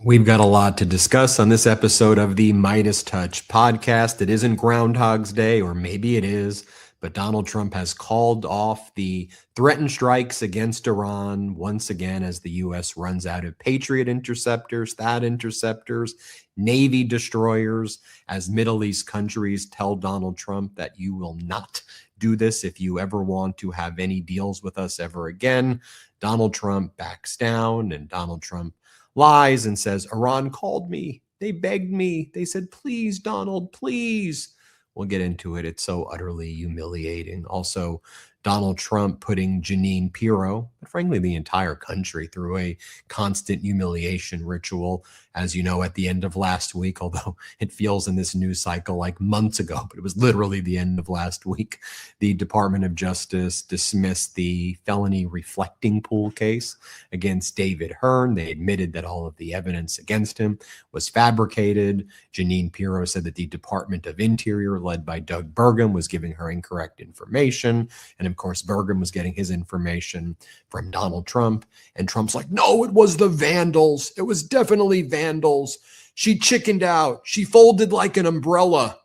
We've got a lot to discuss on this episode of the MeidasTouch Podcast. It isn't Groundhog's Day, or maybe it is, but Donald Trump has called off the threatened strikes against Iran once again as the U.S. runs out of Patriot interceptors, THAAD interceptors, Navy destroyers, as Middle East countries tell Donald Trump that you will not do this if you ever want to have any deals with us ever again. Donald Trump backs down, and Donald Trump lies and says, Iran called me. They begged me. They said, please, Donald, please. We'll get into it. It's so utterly humiliating. Also, Donald Trump putting Jeanine Pirro, but frankly, the entire country, through a constant humiliation ritual, as you know, at the end of last week, although it feels in this news cycle like months ago, but it was literally the end of last week. The Department of Justice dismissed the felony reflecting pool case against David Hearn. They admitted that all of the evidence against him was fabricated. Jeanine Pirro said that the Department of Interior, led by Doug Burgum, was giving her incorrect information. And of course, Burgum was getting his information from Donald Trump. And Trump's like, no, it was the vandals. It was definitely vandals. She chickened out. She folded like an umbrella.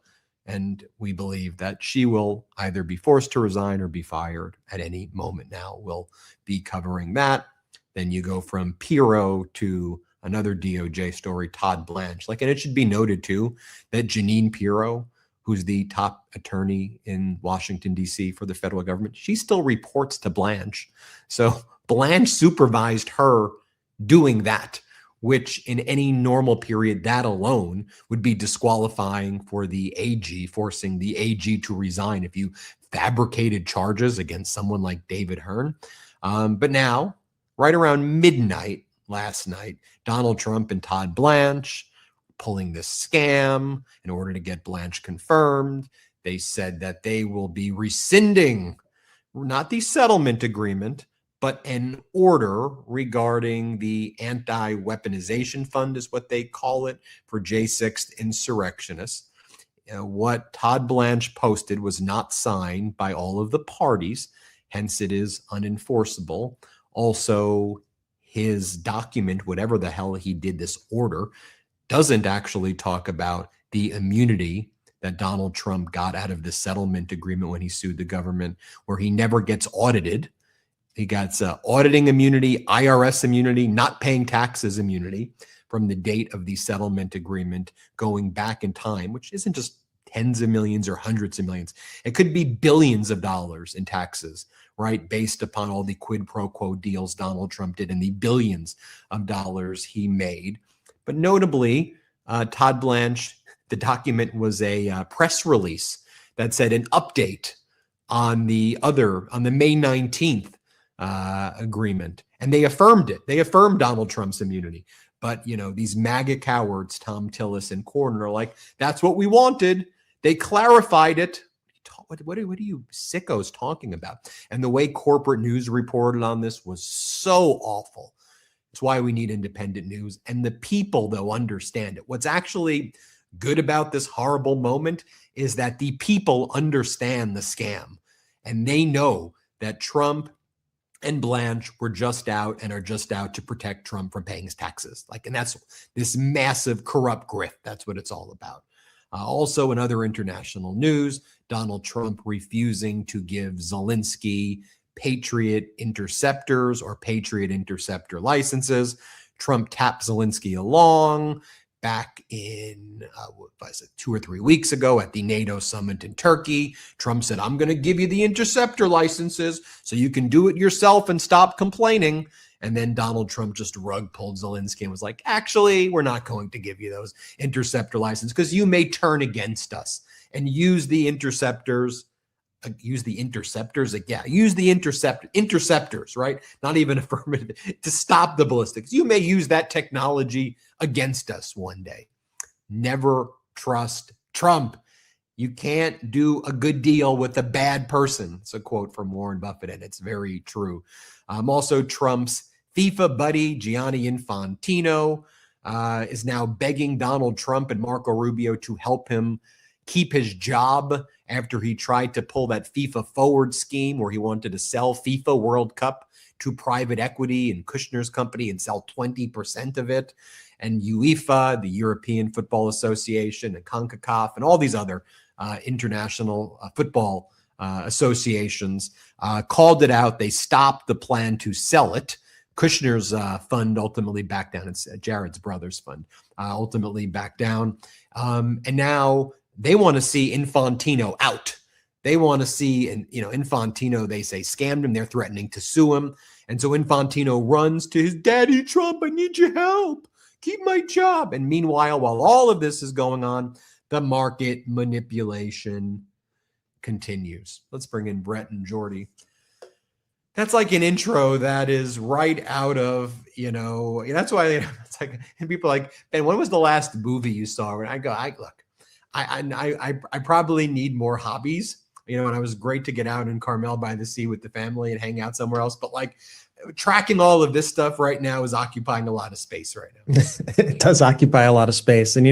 And we believe that she will either be forced to resign or be fired at any moment now. We'll be covering that. Then you go from Pirro to another DOJ story, Todd Blanche. And it should be noted, too, that Jeanine Pirro, who's the top attorney in Washington, D.C. for the federal government, she still reports to Blanche. So Blanche supervised her doing that, which in any normal period, that alone would be disqualifying for the AG, forcing the AG to resign if you fabricated charges against someone like David Hearn. But now, right around midnight last night, Donald Trump and Todd Blanche pulling this scam in order to get Blanche confirmed. They said that they will be rescinding not the settlement agreement, but an order regarding the anti-weaponization fund is what they call it for J6 insurrectionists. What Todd Blanche posted was not signed by all of the parties, hence it is unenforceable. Also, his document, whatever the hell he did this order, doesn't actually talk about the immunity that Donald Trump got out of the settlement agreement when he sued the government, where he never gets audited. He got auditing immunity, IRS immunity, not paying taxes immunity from the date of the settlement agreement going back in time, which isn't just tens of millions or hundreds of millions. It could be billions of dollars in taxes, right, based upon all the quid pro quo deals Donald Trump did and the billions of dollars he made. But notably, Todd Blanche, the document was a press release that said an update on the May 19th agreement. And they affirmed it. They affirmed Donald Trump's immunity. But, these MAGA cowards, Tom Tillis and Cornyn, are like, that's what we wanted. They clarified it. What are you sickos talking about? And the way corporate news reported on this was so awful. It's why we need independent news. And the people, though, understand it. What's actually good about this horrible moment is that the people understand the scam. And they know that Trump and Blanche were just out and are just out to protect Trump from paying his taxes. And that's this massive corrupt grift. That's what it's all about. Also, in other international news, Donald Trump refusing to give Zelensky Patriot interceptors or Patriot interceptor licenses. Trump tapped Zelensky along back in, 2 or 3 weeks ago at the NATO summit in Turkey. Trump said, I'm going to give you the interceptor licenses so you can do it yourself and stop complaining. And then Donald Trump just rug pulled Zelensky and was like, actually, we're not going to give you those interceptor licenses because you may turn against us and use the interceptors. Use the interceptors, right? Not even affirmative, to stop the ballistics. You may use that technology against us one day. Never trust Trump. You can't do a good deal with a bad person. It's a quote from Warren Buffett, and it's very true. Also, Trump's FIFA buddy, Gianni Infantino, is now begging Donald Trump and Marco Rubio to help him keep his job after he tried to pull that FIFA forward scheme where he wanted to sell FIFA World Cup to private equity and Kushner's company and sell 20% of it. And UEFA, the European Football Association, and CONCACAF, and all these other international football associations called it out. They stopped the plan to sell it. Kushner's fund ultimately backed down. It's Jared's brother's fund ultimately backed down. And now they want to see Infantino out. They want to see, and Infantino, they say, scammed him. They're threatening to sue him. And so Infantino runs to his daddy, Trump, I need your help. Keep my job. And meanwhile, while all of this is going on, the market manipulation continues. Let's bring in Brett and Jordy. That's like an intro that is right out of, that's why it's like, and people are like, Ben, when was the last movie you saw? And I go, I probably need more hobbies, and it was great to get out in Carmel by the sea with the family and hang out somewhere else. But like tracking all of this stuff right now is occupying a lot of space right now. It does occupy a lot of space. And,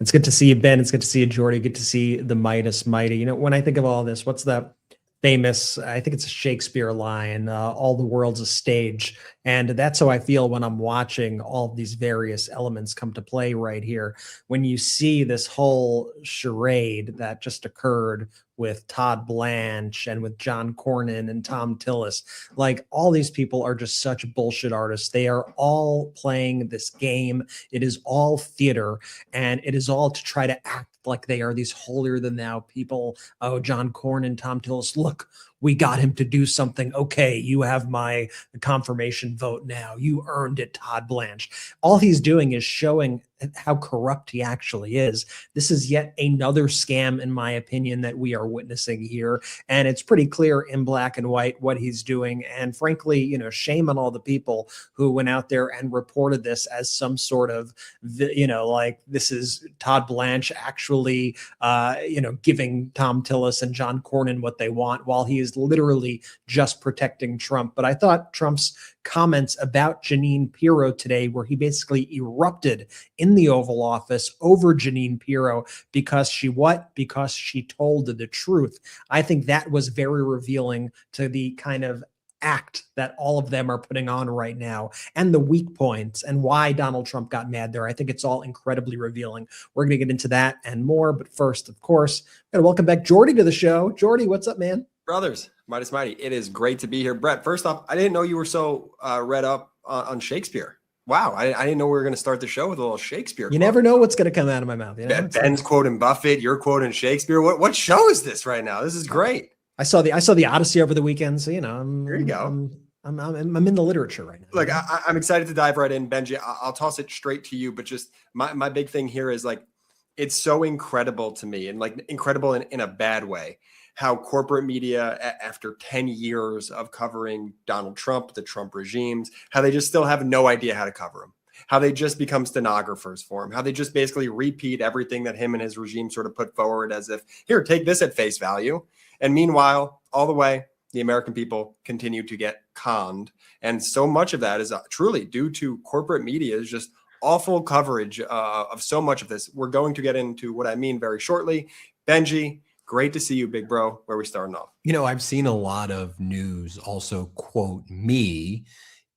it's good to see you, Ben. It's good to see you, Jordy. Good to see the Midas Mighty. When I think of all this, what's that famous, I think it's a Shakespeare line, all the world's a stage. And that's how I feel when I'm watching all of these various elements come to play right here. When you see this whole charade that just occurred with Todd Blanche and with John Cornyn and Tom Tillis, like all these people are just such bullshit artists. They are all playing this game. It is all theater, and it is all to try to act like they are these holier than thou people. Oh, John Cornyn, Tom Tillis, look, we got him to do something. Okay, you have my confirmation vote now. You earned it, Todd Blanche. All he's doing is showing how corrupt he actually is. This is yet another scam, in my opinion, that we are witnessing here. And it's pretty clear in black and white what he's doing. And frankly, shame on all the people who went out there and reported this as some sort of, like this is Todd Blanche actually, giving Tom Tillis and John Cornyn what they want while he is literally just protecting Trump. But I thought Trump's comments about Jeanine Pirro today, where he basically erupted in the Oval Office over Jeanine Pirro because she told the truth. I think that was very revealing to the kind of act that all of them are putting on right now, and the weak points and why Donald Trump got mad there. I think it's all incredibly revealing. We're going to get into that and more. But first, of course, I'm going to welcome back Jordy to the show. Jordy, what's up, man? Brothers, Midas Mighty, it is great to be here. Brett, first off, I didn't know you were so read up on Shakespeare. Wow, I didn't know we were going to start the show with a little Shakespeare. You never know what's going to come out of my mouth. Ben's quoting Buffett, you're quoting Shakespeare. What show is this right now? This is great. I saw the Odyssey over the weekend, so there you go. I'm in the literature right now. Look, I'm excited to dive right in, Benji. I'll toss it straight to you, but just my big thing here is like, it's so incredible to me, and like incredible in a bad way, how corporate media, after 10 years of covering Donald Trump, the Trump regimes, how they just still have no idea how to cover him, how they just become stenographers for him, how they just basically repeat everything that him and his regime sort of put forward as if, here, take this at face value. And meanwhile, all the way, the American people continue to get conned. And so much of that is truly due to corporate media's just awful coverage of so much of this. We're going to get into what I mean very shortly. Benji, great to see you, big bro. Where are we starting off? I've seen a lot of news also quote me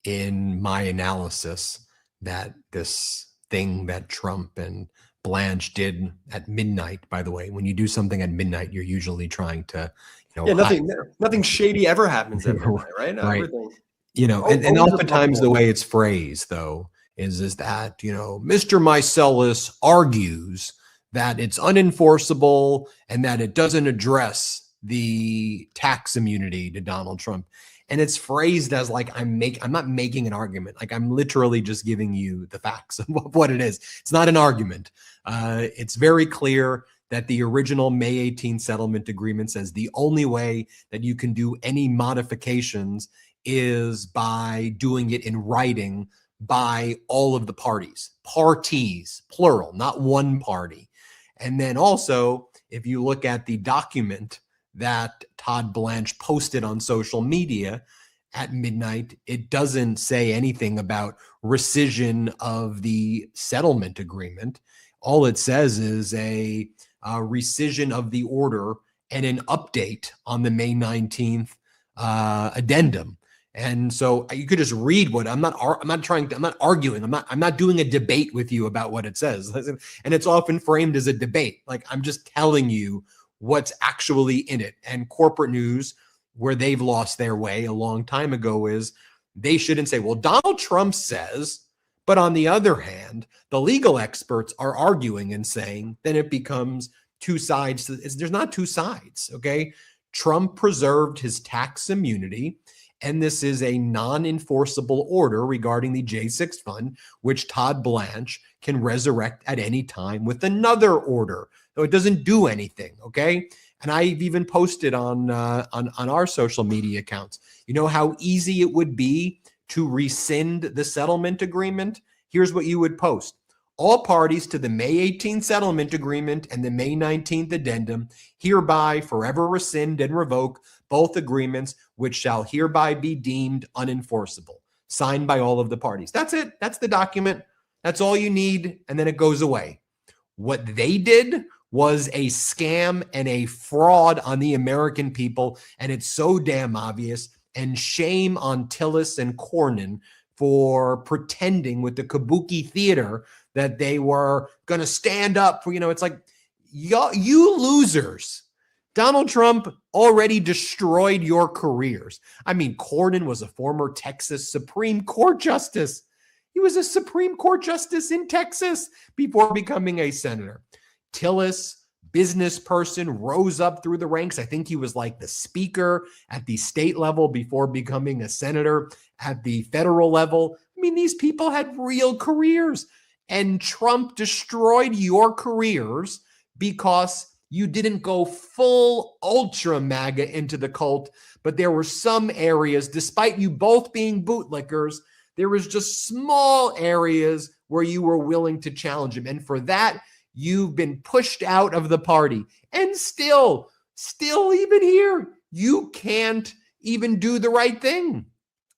in my analysis that this thing that Trump and Blanche did at midnight, by the way, when you do something at midnight, you're usually trying to, nothing shady ever happens at midnight, right? Right. Everything. And oftentimes the way it's phrased, though, is that, Mr. Meiselas argues that it's unenforceable and that it doesn't address the tax immunity to Donald Trump. And it's phrased as like, I'm not making an argument. Like, I'm literally just giving you the facts of what it is. It's not an argument. It's very clear that the original May 18th settlement agreement says the only way that you can do any modifications is by doing it in writing by all of the parties, plural, not one party. And then also, if you look at the document that Todd Blanche posted on social media at midnight, it doesn't say anything about rescission of the settlement agreement. All it says is a rescission of the order and an update on the May 19th addendum. And so you could just read what I'm not arguing. I'm not doing a debate with you about what it says. And it's often framed as a debate. Like, I'm just telling you what's actually in it. And corporate news, where they've lost their way a long time ago, is they shouldn't say, well, Donald Trump says, but on the other hand, the legal experts are arguing and saying, then it becomes two sides. There's not two sides, okay? Trump preserved his tax immunity, and this is a non-enforceable order regarding the J6 fund, which Todd Blanche can resurrect at any time with another order. So it doesn't do anything, okay? And I've even posted on our social media accounts, you know how easy it would be to rescind the settlement agreement? Here's what you would post. All parties to the May 18th settlement agreement and the May 19th addendum hereby forever rescind and revoke both agreements, which shall hereby be deemed unenforceable. Signed by all of the parties. That's it. That's the document. That's all you need. And then it goes away. What they did was a scam and a fraud on the American people. And it's so damn obvious. And shame on Tillis and Cornyn for pretending with the kabuki theater that they were going to stand up for, it's like, you losers. Donald Trump already destroyed your careers. I mean, Cornyn was a former Texas Supreme Court justice. He was a Supreme Court justice in Texas before becoming a senator. Tillis, business person, rose up through the ranks. I think he was like the speaker at the state level before becoming a senator at the federal level. I mean, these people had real careers, and Trump destroyed your careers because you didn't go full ultra MAGA into the cult, but there were some areas, despite you both being bootlickers, there was just small areas where you were willing to challenge him. And for that, you've been pushed out of the party. And still even here, you can't even do the right thing.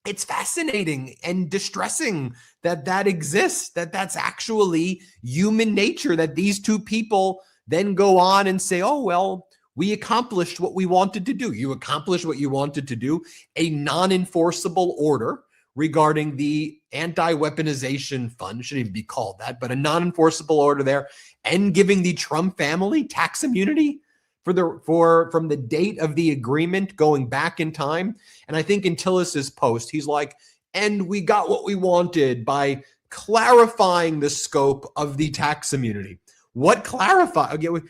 It's fascinating and distressing that exists, that's actually human nature, that these two people then go on and say, oh, well, we accomplished what we wanted to do. You accomplished what you wanted to do, a non-enforceable order regarding the anti-weaponization fund, shouldn't even be called that, but a non-enforceable order there, and giving the Trump family tax immunity from the date of the agreement going back in time. And I think in Tillis's post, he's like, and we got what we wanted by clarifying the scope of the tax immunity. What clarify? Again,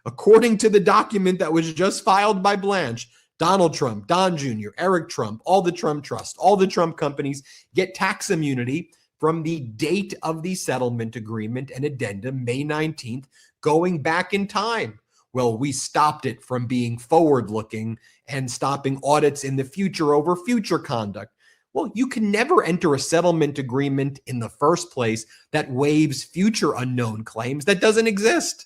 according to the document that was just filed by Blanche, Donald Trump, Don Jr., Eric Trump, all the Trump trusts, all the Trump companies get tax immunity from the date of the settlement agreement and addendum, May 19th, going back in time. Well, we stopped it from being forward-looking and stopping audits in the future over future conduct. Well, you can never enter a settlement agreement in the first place that waives future unknown claims. That doesn't exist.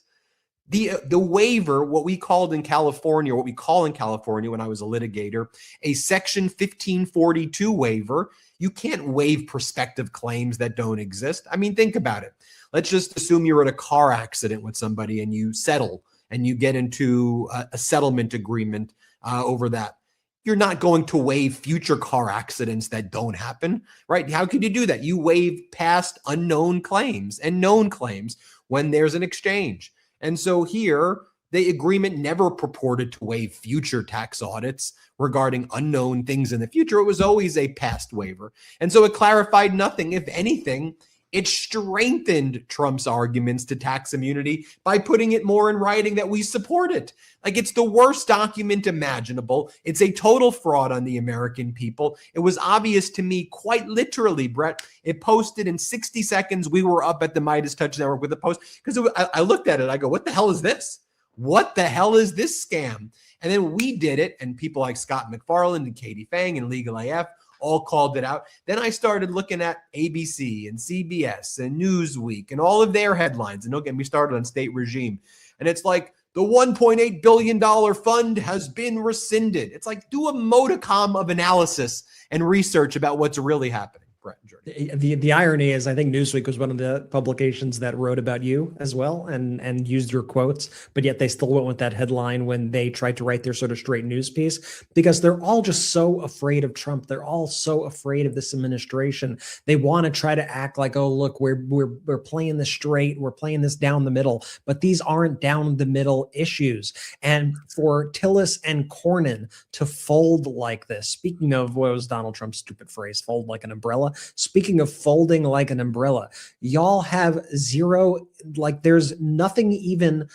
The waiver, what we call in California when I was a litigator, a Section 1542 waiver, you can't waive prospective claims that don't exist. I mean, think about it. Let's just assume you're in a car accident with somebody and you settle and you get into a settlement agreement over that. You're not going to waive future car accidents that don't happen, right? How could you do that? You waive past unknown claims and known claims when there's an exchange. And so here, the agreement never purported to waive future tax audits regarding unknown things in the future. It was always a past waiver. And so it clarified nothing. If anything, it strengthened Trump's arguments to tax immunity by putting it more in writing that we support it. Like, it's the worst document imaginable. It's a total fraud on the American people. It was obvious to me, quite literally, Brett. It posted in 60 seconds. We were up at the MeidasTouch Network with the post because I looked at it. I go, what the hell is this? What the hell is this scam? And then we did it, and people like Scott McFarland and Katie Fang and Legal AF all called it out. Then I started looking at ABC and CBS and Newsweek and all of their headlines. And don't get me started on state regime. And it's like, the $1.8 billion fund has been rescinded. It's like, do a modicum of analysis and research about what's really happening. Brett and Jordy. The irony is, I think Newsweek was one of the publications that wrote about you as well and used your quotes, but yet they still went with that headline when they tried to write their sort of straight news piece, because they're all just so afraid of Trump. They're all so afraid of this administration. They want to try to act like, oh, look, we're playing this straight, we're playing this down the middle, but these aren't down the middle issues. And for Tillis and Cornyn to fold like this, speaking of what was Donald Trump's stupid phrase, fold like an umbrella. Speaking of folding like an umbrella, y'all have zero, like there's nothing even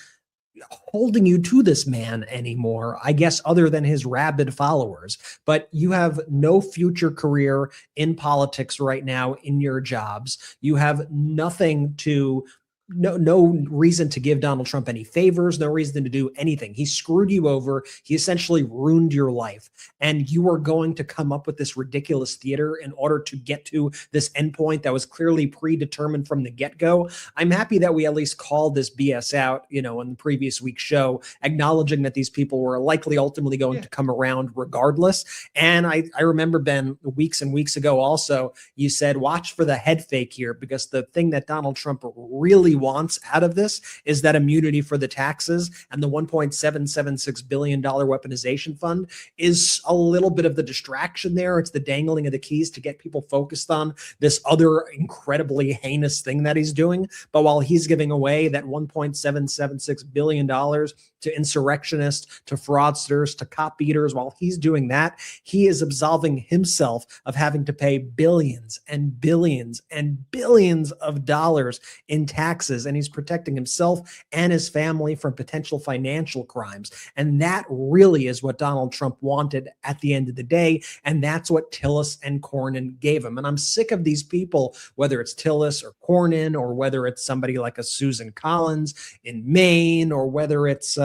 holding you to this man anymore, I guess, other than his rabid followers. But you have no future career in politics right now in your jobs. You have nothing to no reason to give Donald Trump any favors, no reason to do anything. He screwed you over. He essentially ruined your life. And you are going to come up with this ridiculous theater in order to get to this endpoint that was clearly predetermined from the get-go. I'm happy that we at least called this BS out, in the previous week's show, acknowledging that these people were likely ultimately going to come around regardless. And I remember, Ben, weeks and weeks ago also, you said, watch for the head fake here, because the thing that Donald Trump really wants out of this is that immunity for the taxes, and the $1.776 billion weaponization fund is a little bit of the distraction there. It's the dangling of the keys to get people focused on this other incredibly heinous thing that he's doing. But while he's giving away that $1.776 billion to insurrectionists, to fraudsters, to cop beaters, while he's doing that, he is absolving himself of having to pay billions and billions and billions of dollars in taxes. And he's protecting himself and his family from potential financial crimes. And that really is what Donald Trump wanted at the end of the day. And that's what Tillis and Cornyn gave him. And I'm sick of these people, whether it's Tillis or Cornyn, or whether it's somebody like a Susan Collins in Maine, or whether it's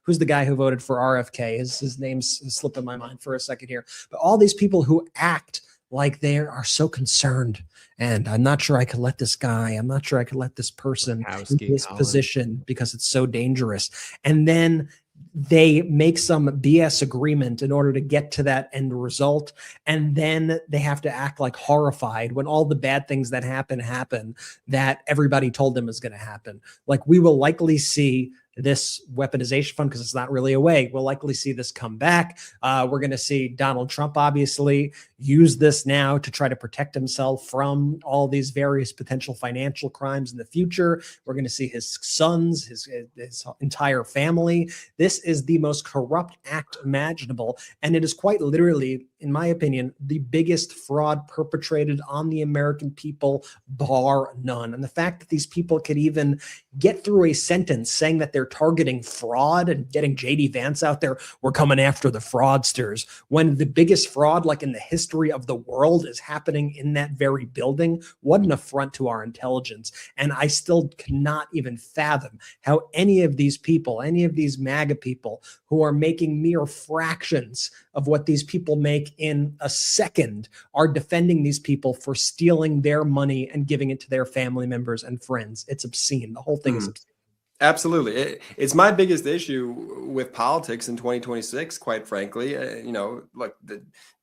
who's the guy who voted for RFK? His name's slipping my mind for a second here. But all these people who act like they are so concerned, and I'm not sure I could let this guy, I'm not sure I could let this person in this position because it's so dangerous. And then they make some BS agreement in order to get to that end result. And then they have to act like horrified when all the bad things that happen that everybody told them is going to happen. Like, we will likely see this weaponization fund, because it's not really a way. We'll likely see this come back. We're going to see Donald Trump obviously use this now to try to protect himself from all these various potential financial crimes in the future. We're going to see his sons, his entire family. This is the most corrupt act imaginable. And it is quite literally, in my opinion, the biggest fraud perpetrated on the American people, bar none. And the fact that these people could even get through a sentence saying that they're targeting fraud and getting JD Vance out there, we're coming after the fraudsters, when the biggest fraud, like in the history of the world, is happening in that very building. What an affront to our intelligence. And I still cannot even fathom how any of these people, any of these MAGA people who are making mere fractions of what these people make in a second, are defending these people for stealing their money and giving it to their family members and friends. It's obscene. The whole thing is obscene. Absolutely. It's my biggest issue with politics in 2026, quite frankly. Look,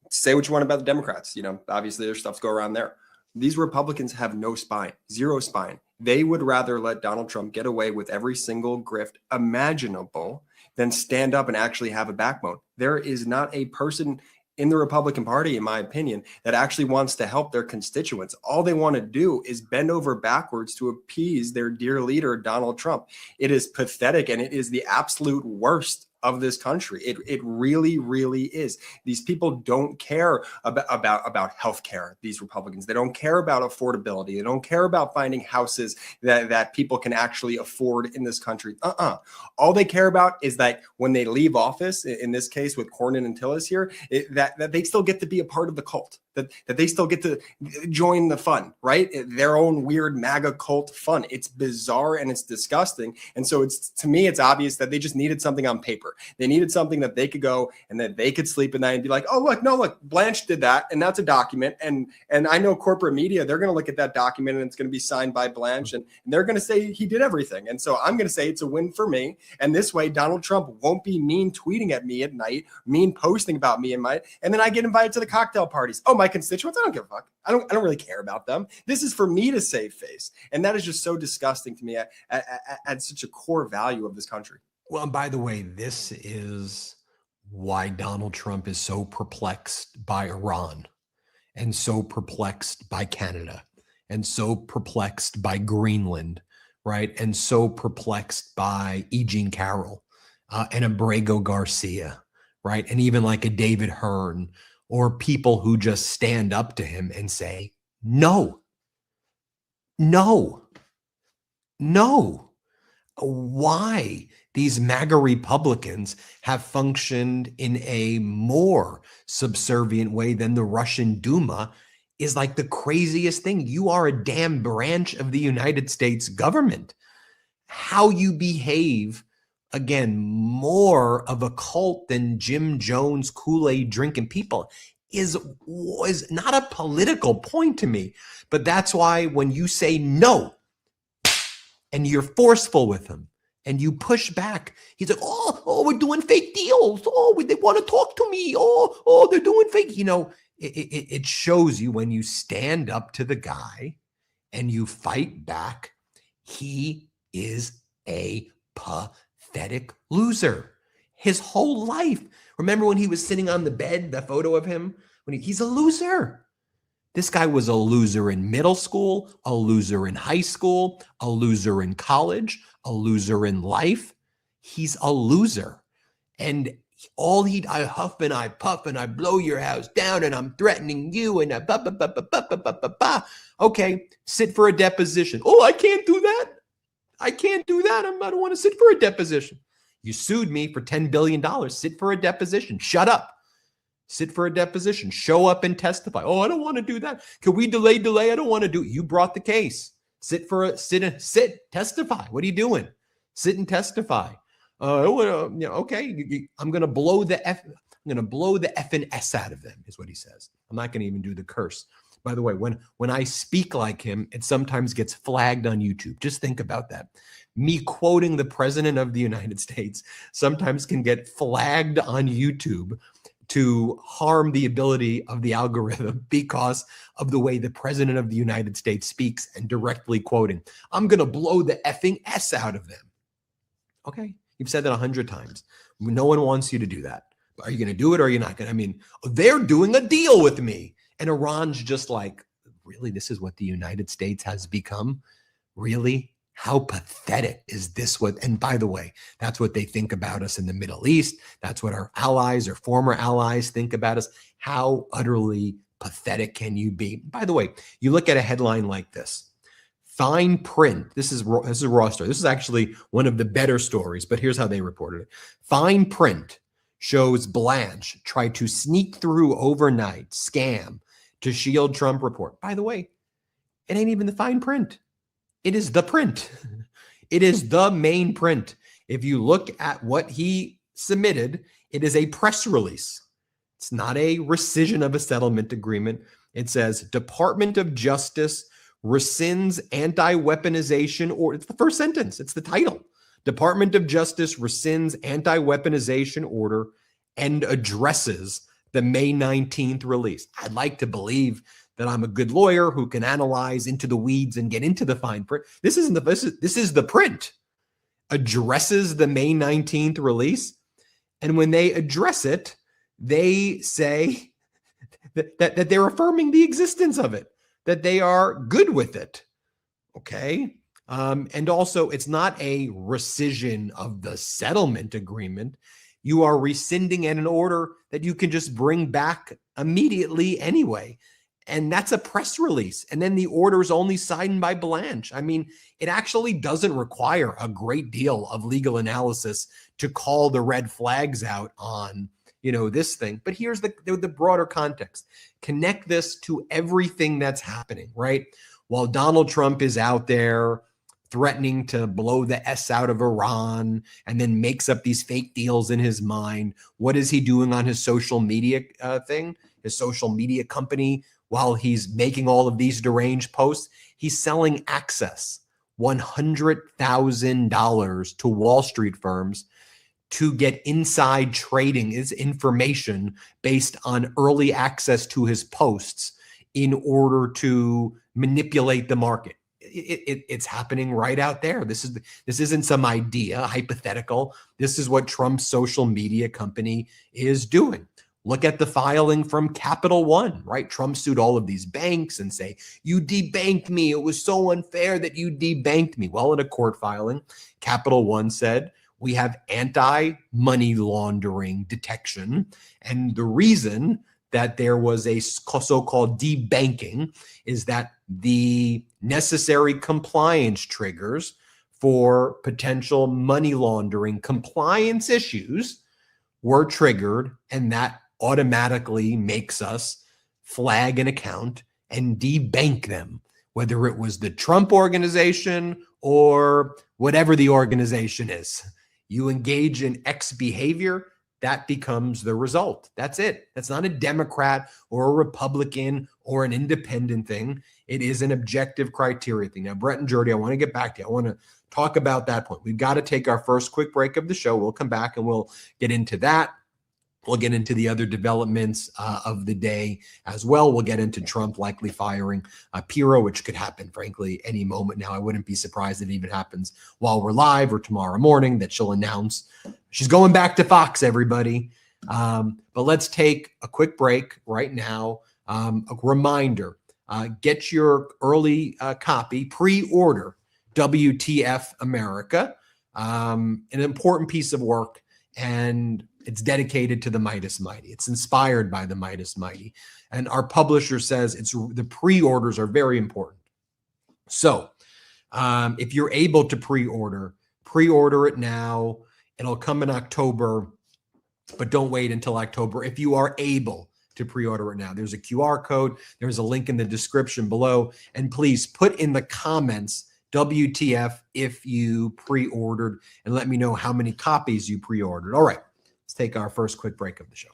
say what you want about the Democrats. Obviously there's stuff to go around there. These Republicans have no spine, zero spine. They would rather let Donald Trump get away with every single grift imaginable than stand up and actually have a backbone. There is not a person in the Republican Party, in my opinion, that actually wants to help their constituents. All they want to do is bend over backwards to appease their dear leader, Donald Trump. It is pathetic, and it is the absolute worst of this country. It really, really is. These people don't care about healthcare. These Republicans, they don't care about affordability. They don't care about finding houses that people can actually afford in this country. All they care about is that when they leave office, in this case with Cornyn and Tillis here, that they still get to be a part of the cult. That they still get to join the fun, right? Their own weird MAGA cult fun. It's bizarre and it's disgusting. And so to me, it's obvious that they just needed something on paper. They needed something that they could go and that they could sleep at night and be like, oh, look, Blanche did that. And that's a document. And I know corporate media, they're going to look at that document and it's going to be signed by Blanche and they're going to say he did everything. And so I'm going to say it's a win for me. And this way, Donald Trump won't be mean tweeting at me at night, mean posting about me and then I get invited to the cocktail parties. Oh my my constituents. I don't give a fuck. I don't really care about them. This is for me to save face. And that is just so disgusting to me at such a core value of this country. Well, and by the way, this is why Donald Trump is so perplexed by Iran and so perplexed by Canada and so perplexed by Greenland, right? And so perplexed by E. Jean Carroll and Abrego Garcia, right? And even like a David Hearn, or people who just stand up to him and say, no, no, no. Why these MAGA Republicans have functioned in a more subservient way than the Russian Duma is like the craziest thing. You are a damn branch of the United States government. How you behave, again, more of a cult than Jim Jones Kool-Aid drinking people was not a political point to me. But that's why when you say no and you're forceful with him and you push back, he's like, oh, we're doing fake deals. Oh, they want to talk to me. Oh, they're doing fake. You know, it shows you when you stand up to the guy and you fight back, he is a pathetic loser. His whole life. Remember when he was sitting on the bed, the photo of him? He's a loser. This guy was a loser in middle school, a loser in high school, a loser in college, a loser in life. He's a loser. And I huff and I puff and I blow your house down and I'm threatening you and okay, sit for a deposition. Oh, I can't do that. I can't do that. I don't want to sit for a deposition. You sued me for $10 billion. Sit for a deposition. Shut up. Sit for a deposition. Show up and testify. Oh, I don't want to do that. Can we delay? I don't want to do it. You brought the case. Sit, testify. What are you doing? Sit and testify. Okay. I'm going to blow the effing S out of them, is what he says. I'm not going to even do the curse. By the way, when I speak like him, it sometimes gets flagged on YouTube. Just think about that. Me quoting the president of the United States sometimes can get flagged on YouTube to harm the ability of the algorithm because of the way the president of the United States speaks and directly quoting. I'm going to blow the effing S out of them. Okay. You've said that 100 times. No one wants you to do that. Are you going to do it or are you not going to? I mean, they're doing a deal with me. And Iran's just like, really, this is what the United States has become? Really? How pathetic is this? And by the way, that's what they think about us in the Middle East. That's what our allies or former allies think about us. How utterly pathetic can you be? By the way, you look at a headline like this. Fine print. This is a raw story. This is actually one of the better stories, but here's how they reported it. Fine print shows Blanche try to sneak through overnight scam to shield Trump report. By the way, it ain't even the fine print. It is the print. It is the main print. If you look at what he submitted, it is a press release. It's not a rescission of a settlement agreement. It says Department of Justice rescinds anti-weaponization order. It's the first sentence. It's the title. Department of Justice rescinds anti-weaponization order and addresses the May 19th release. I'd like to believe that I'm a good lawyer who can analyze into the weeds and get into the fine print. This is the print. Addresses the May 19th release. And when they address it, they say that they're affirming the existence of it, that they are good with it. Okay. And also, it's not a rescission of the settlement agreement. You are rescinding an order that you can just bring back immediately anyway. And that's a press release. And then the order is only signed by Blanche. I mean, it actually doesn't require a great deal of legal analysis to call the red flags out on, this thing. But here's the broader context. Connect this to everything that's happening, right? While Donald Trump is out there threatening to blow the S out of Iran and then makes up these fake deals in his mind, what is he doing on his social media his social media company? While he's making all of these deranged posts, he's selling access, $100,000 to Wall Street firms to get inside trading, his information based on early access to his posts in order to manipulate the market. It's happening right out there. This isn't some idea, hypothetical. This is what Trump's social media company is doing. Look at the filing from Capital One, right? Trump sued all of these banks and say, you debanked me. It was so unfair that you debanked me. Well, in a court filing, Capital One said, we have anti-money laundering detection. And the reason that there was a so-called debanking is that the necessary compliance triggers for potential money laundering compliance issues were triggered, and that automatically makes us flag an account and debank them, whether it was the Trump organization or whatever the organization is. You engage in X behavior, that becomes the result. That's it. That's not a Democrat or a Republican or an independent thing. It is an objective criteria thing. Now, Brett and Jordy, I want to get back to you. I want to talk about that point. We've got to take our first quick break of the show. We'll come back and we'll get into that. We'll get into the other developments of the day as well. We'll get into Trump likely firing Pirro, which could happen, frankly, any moment now. I wouldn't be surprised if it even happens while we're live or tomorrow morning that she'll announce she's going back to Fox, everybody. But let's take a quick break right now. A reminder, get your early copy, pre-order WTF America, an important piece of work, and it's dedicated to the Meidas Mighty. It's inspired by the Meidas Mighty. And our publisher says the pre-orders are very important. So if you're able to pre-order it now. It'll come in October, but don't wait until October. If you are able to pre-order it now, there's a QR code. There's a link in the description below. And please put in the comments WTF if you pre-ordered, and let me know how many copies you pre-ordered. All right. Let's take our first quick break of the show.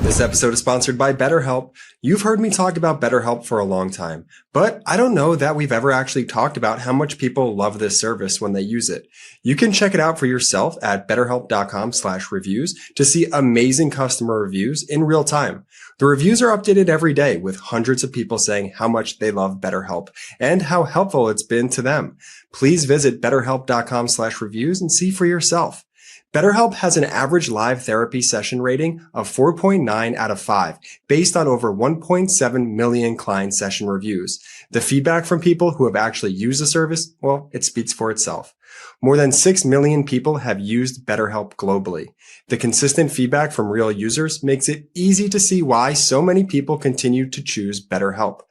This episode is sponsored by BetterHelp. You've heard me talk about BetterHelp for a long time, but I don't know that we've ever actually talked about how much people love this service when they use it. You can check it out for yourself at betterhelp.com/reviews to see amazing customer reviews in real time. The reviews are updated every day with hundreds of people saying how much they love BetterHelp and how helpful it's been to them. Please visit betterhelp.com/reviews and see for yourself. BetterHelp has an average live therapy session rating of 4.9 out of 5, based on over 1.7 million client session reviews. The feedback from people who have actually used the service, well, it speaks for itself. More than 6 million people have used BetterHelp globally. The consistent feedback from real users makes it easy to see why so many people continue to choose BetterHelp.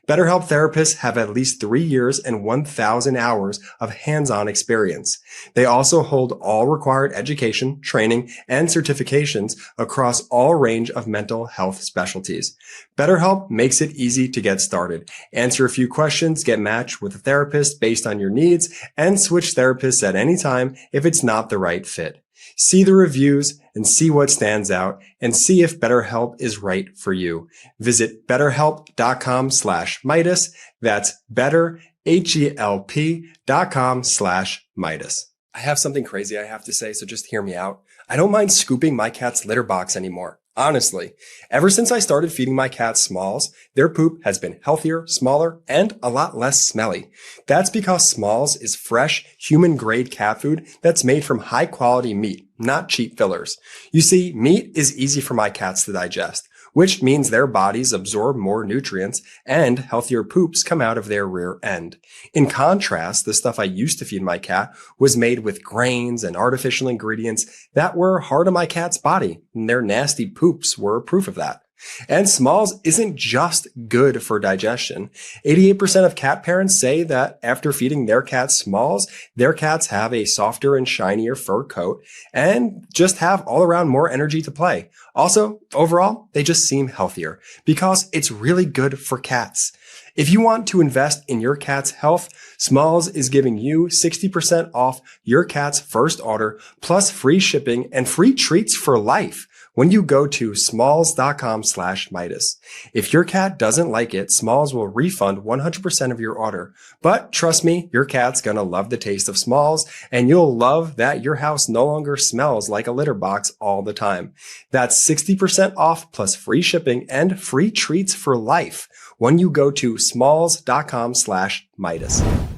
BetterHelp therapists have at least 3 years and 1,000 hours of hands-on experience. They also hold all required education, training, and certifications across all range of mental health specialties. BetterHelp makes it easy to get started. Answer a few questions, get matched with a therapist based on your needs, and switch therapists at any time if it's not the right fit. See the reviews and see what stands out and see if BetterHelp is right for you. Visit betterhelp.com/Meidas. That's betterhelp.com/Meidas. I have something crazy I have to say, so just hear me out. I don't mind scooping my cat's litter box anymore. Honestly, ever since I started feeding my cats Smalls, their poop has been healthier, smaller, and a lot less smelly. That's because Smalls is fresh, human-grade cat food that's made from high-quality meat, not cheap fillers. You see, meat is easy for my cats to digest, which means their bodies absorb more nutrients and healthier poops come out of their rear end. In contrast, the stuff I used to feed my cat was made with grains and artificial ingredients that were hard on my cat's body, and their nasty poops were proof of that. And Smalls isn't just good for digestion. 88% of cat parents say that after feeding their cats Smalls, their cats have a softer and shinier fur coat and just have all around more energy to play. Also, overall, they just seem healthier because it's really good for cats. If you want to invest in your cat's health, Smalls is giving you 60% off your cat's first order, plus free shipping and free treats for life when you go to smalls.com/Meidas. If your cat doesn't like it, Smalls will refund 100% of your order. But trust me, your cat's going to love the taste of Smalls, and you'll love that your house no longer smells like a litter box all the time. That's 60% off plus free shipping and free treats for life when you go to smalls.com/Meidas.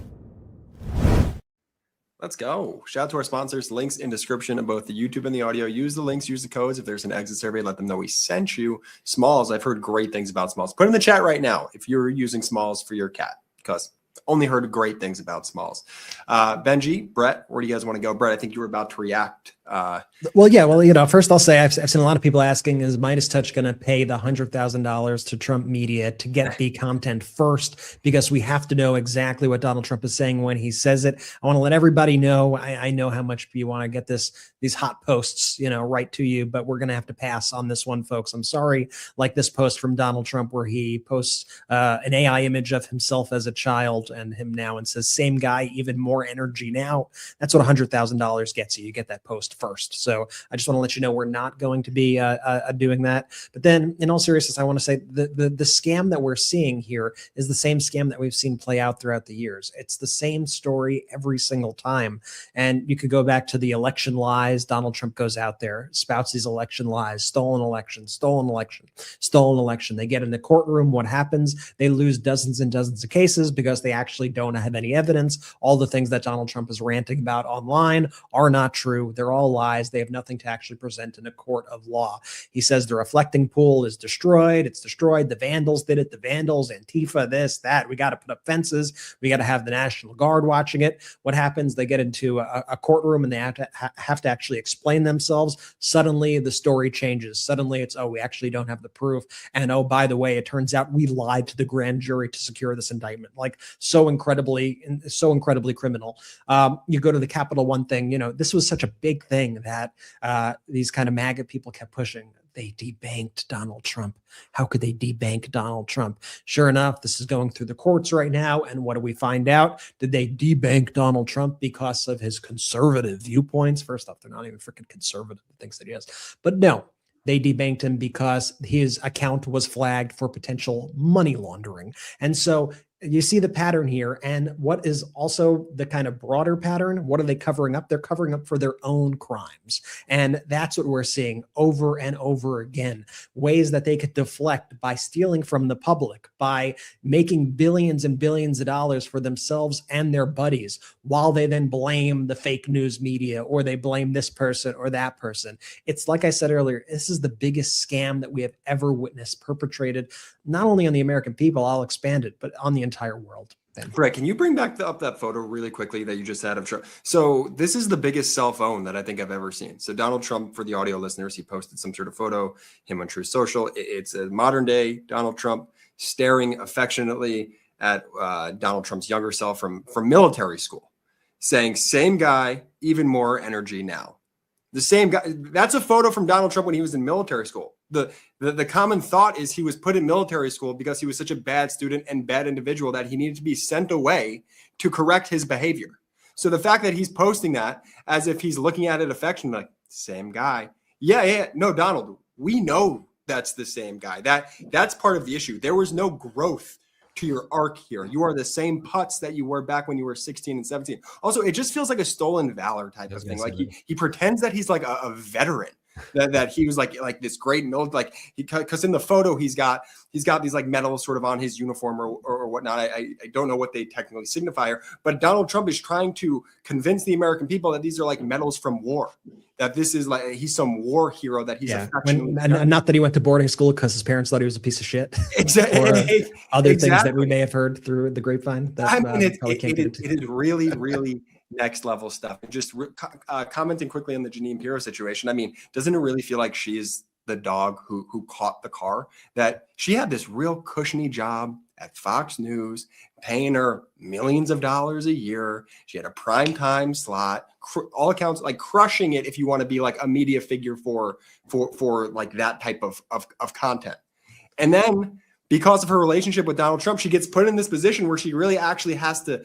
Let's go. Shout out to our sponsors. Links in description of both the YouTube and the audio. Use the links, use the codes. If there's an exit survey, let them know we sent you. Smalls, I've heard great things about Smalls. Put in the chat right now if you're using Smalls for your cat, because only heard great things about Smalls. Benji, Brett, where do you guys want to go? Brett, I think you were about to react. Well, first I'll say I've seen a lot of people asking, is MeidasTouch going to pay the $100,000 to Trump media to get the content first? Because we have to know exactly what Donald Trump is saying when he says it. I want to let everybody know. I know how much you want to get these hot posts, right to you, but we're going to have to pass on this one, folks. I'm sorry. Like this post from Donald Trump where he posts an AI image of himself as a child and him now and says, same guy, even more energy now. That's what $100,000 gets you. You get that post first. So I just want to let you know we're not going to be doing that. But then in all seriousness, I want to say the scam that we're seeing here is the same scam that we've seen play out throughout the years. It's the same story every single time. And you could go back to the election lies. Donald Trump goes out there, spouts these election lies, stolen election, stolen election, stolen election. They get in the courtroom. What happens? They lose dozens and dozens of cases because they actually don't have any evidence. All the things that Donald Trump is ranting about online are not true. They're all lies. They have nothing to actually present in a court of law. He says the reflecting pool is destroyed. It's destroyed. The vandals did it. The vandals, Antifa, this, that. We got to put up fences. We got to have the National Guard watching it. What happens? They get into a courtroom and they have to actually explain themselves. Suddenly the story changes. Suddenly it's, oh, we actually don't have the proof. And oh, by the way, it turns out we lied to the grand jury to secure this indictment. Like so incredibly criminal. You go to the Capital One thing, this was such a big thing that these kind of MAGA people kept pushing. They debanked Donald Trump. How could they debank Donald Trump? Sure enough, this is going through the courts right now. And what do we find out? Did they debank Donald Trump because of his conservative viewpoints? First off, they're not even freaking conservative, the things that he has. But no, they debanked him because his account was flagged for potential money laundering. And so you see the pattern here. And what is also the kind of broader pattern? What are they covering up? They're covering up for their own crimes. And that's what we're seeing over and over again. Ways that they could deflect by stealing from the public, by making billions and billions of dollars for themselves and their buddies, while they then blame the fake news media or they blame this person or that person. It's like I said earlier, this is the biggest scam that we have ever witnessed perpetrated, not only on the American people, I'll expand it, but on the entire world. Brett, can you bring back up that photo really quickly that you just had of Trump? So this is the biggest cell phone that I think I've ever seen. So Donald Trump, for the audio listeners, he posted some sort of photo, him on Truth Social. It's a modern day Donald Trump staring affectionately at Donald Trump's younger self from military school, saying, same guy, even more energy now. The same guy. That's a photo from Donald Trump when he was in military school. The common thought is he was put in military school because he was such a bad student and bad individual that he needed to be sent away to correct his behavior. So the fact that he's posting that as if he's looking at it affectionately, like, same guy. Yeah. No, Donald, we know that's the same guy. That's part of the issue. There was no growth to your arc here. You are the same putz that you were back when you were 16 and 17. Also, it just feels like a stolen valor type of thing. Like he pretends that he's like a veteran. That he was like this great mill, like because in the photo he's got these like medals sort of on his uniform or whatnot. I don't know what they technically signify, but Donald Trump is trying to convince the American people that these are like medals from war, that this is like he's some war hero, that he's not that he went to boarding school because his parents thought he was a piece of shit. Exactly. Or other things that we may have heard through the grapevine. That, I mean, it is really next level stuff. And just commenting quickly on the Jeanine Pirro situation. I mean, doesn't it really feel like she's the dog who caught the car? That she had this real cushiony job at Fox News, paying her millions of dollars a year. She had a primetime slot, all accounts, like crushing it if you want to be like a media figure for like that type of content. And then because of her relationship with Donald Trump, she gets put in this position where she really actually has to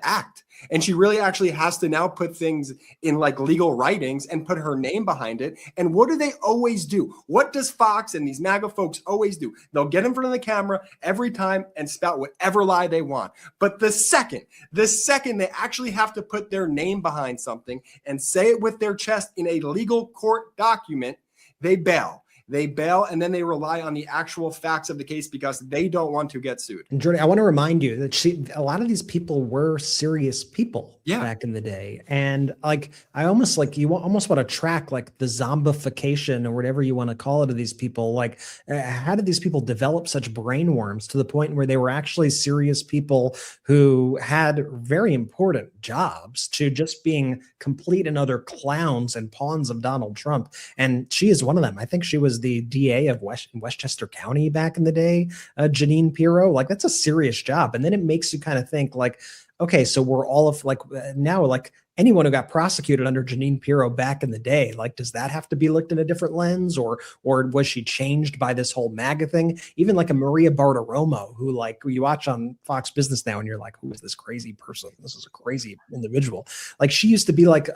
act. And she really actually has to now put things in like legal writings and put her name behind it. And what do they always do? What does Fox and these MAGA folks always do? They'll get in front of the camera every time and spout whatever lie they want. But the second they actually have to put their name behind something and say it with their chest in a legal court document, they bail. They bail, and then they rely on the actual facts of the case because they don't want to get sued. And Jordy, I want to remind you that a lot of these people were serious people back in the day. And like, you almost want to track like the zombification or whatever you want to call it of these people. Like, how did these people develop such brain worms to the point where they were actually serious people who had very important jobs to just being complete and utter clowns and pawns of Donald Trump? And she is one of them. I think she was the DA of Westchester County back in the day, Jeanine Pirro. Like, that's a serious job. And then it makes you kind of think like, okay, so we're all of like now, like anyone who got prosecuted under Jeanine Pirro back in the day, like, does that have to be looked in a different lens, or was she changed by this whole MAGA thing? Even like a Maria Bartiromo, who like you watch on Fox Business now, and you're like, who is this crazy person? This is a crazy individual. Like, she used to be like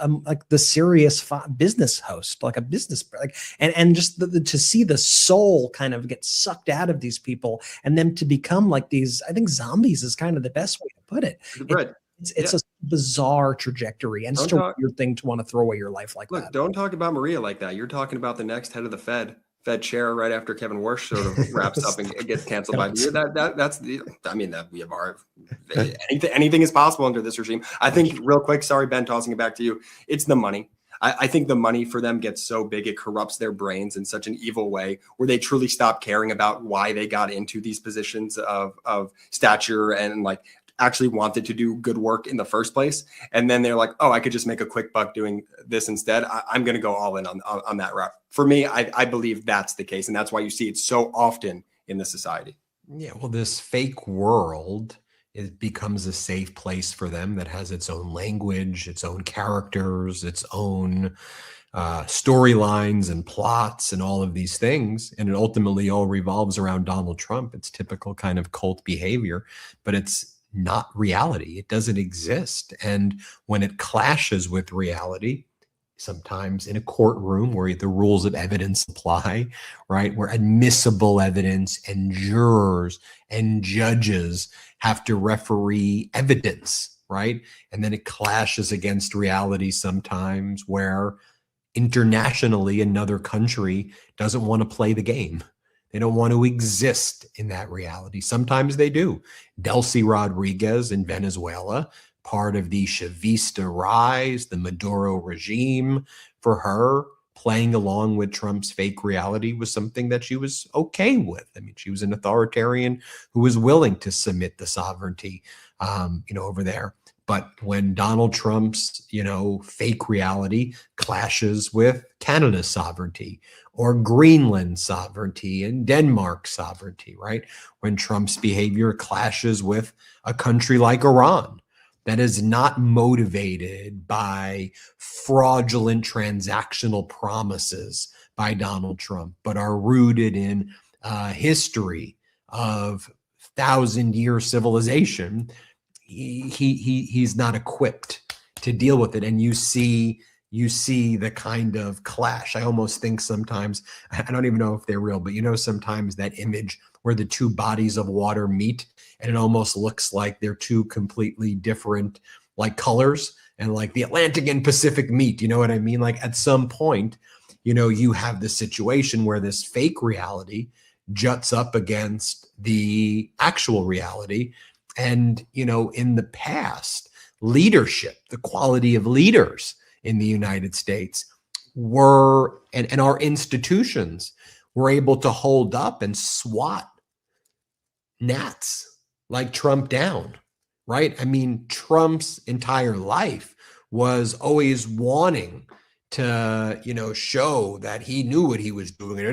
the serious business host, like a business, like, and just to see the soul kind of get sucked out of these people, and them to become like these, I think zombies is kind of the best way to put it. It's a bizarre trajectory, and it's just a weird thing to want to throw away your life like that. Don't talk about Maria like that. You're talking about the next head of the Fed chair right after Kevin Warsh sort of wraps up and gets canceled by the year. That's that we have our anything is possible under this regime. I think real quick, sorry, Ben, tossing it back to you. It's the money. I think the money for them gets so big, it corrupts their brains in such an evil way where they truly stop caring about why they got into these positions of stature and like actually wanted to do good work in the first place. And then they're like, oh, I could just make a quick buck doing this instead. I'm going to go all in on that route. For me, I believe that's the case. And that's why you see it so often in the society. Yeah, well, this fake world, it becomes a safe place for them that has its own language, its own characters, its own storylines and plots and all of these things. And it ultimately all revolves around Donald Trump. It's typical kind of cult behavior, but it's not reality. It doesn't exist. And when it clashes with reality, sometimes in a courtroom where the rules of evidence apply, right, where admissible evidence and jurors and judges have to referee evidence, right? And then it clashes against reality sometimes where internationally another country doesn't want to play the game. They don't want to exist in that reality. Sometimes they do. Delcy Rodriguez in Venezuela, part of the Chavista rise, the Maduro regime, for her, playing along with Trump's fake reality was something that she was okay with. I mean, she was an authoritarian who was willing to submit the sovereignty, over there. But when Donald Trump's, fake reality clashes with Canada's sovereignty or Greenland's sovereignty and Denmark's sovereignty, right? When Trump's behavior clashes with a country like Iran that is not motivated by fraudulent transactional promises by Donald Trump, but are rooted in history of 1,000-year civilization, he's not equipped to deal with it. And you see the kind of clash. I almost think sometimes, I don't even know if they're real, but sometimes that image where the two bodies of water meet and it almost looks like they're two completely different like colors, and like the Atlantic and Pacific meet, you know what I mean? Like at some point, you have this situation where this fake reality juts up against the actual reality. And, in the past, leadership, the quality of leaders in the United States were, and our institutions were able to hold up and swat gnats like Trump down, right? I mean, Trump's entire life was always wanting to, show that he knew what he was doing.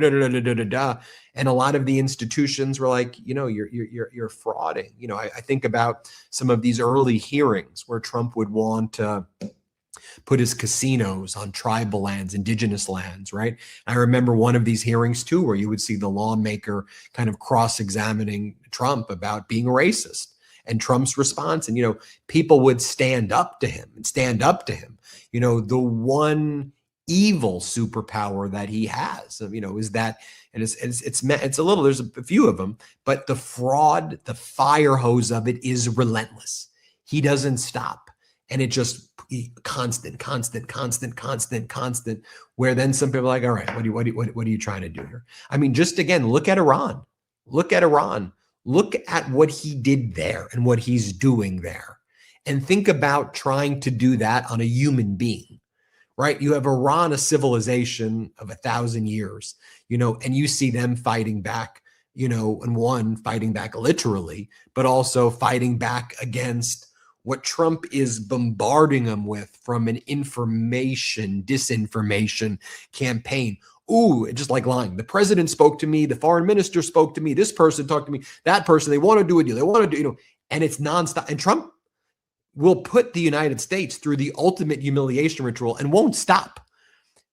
And a lot of the institutions were like, you're frauding. I think about some of these early hearings where Trump would want to put his casinos on tribal lands, indigenous lands, right? I remember one of these hearings too, where you would see the lawmaker kind of cross-examining Trump about being a racist, and Trump's response. And, people would stand up to him. The one evil superpower that he has, is that, and it's a little, there's a few of them, but the fraud, the fire hose of it is relentless. He doesn't stop. And it just constant, where then some people are like, all right, what are you trying to do here? I mean, just again, look at Iran. Look at what he did there and what he's doing there. And think about trying to do that on a human being, right? You have Iran, a civilization of 1,000 years, and you see them fighting back, and one fighting back literally, but also fighting back against what Trump is bombarding them with from an disinformation campaign. Ooh, just like lying. The president spoke to me. The foreign minister spoke to me. This person talked to me. That person, they want to do a deal. They want to do, and it's nonstop. And Trump will put the United States through the ultimate humiliation ritual and won't stop.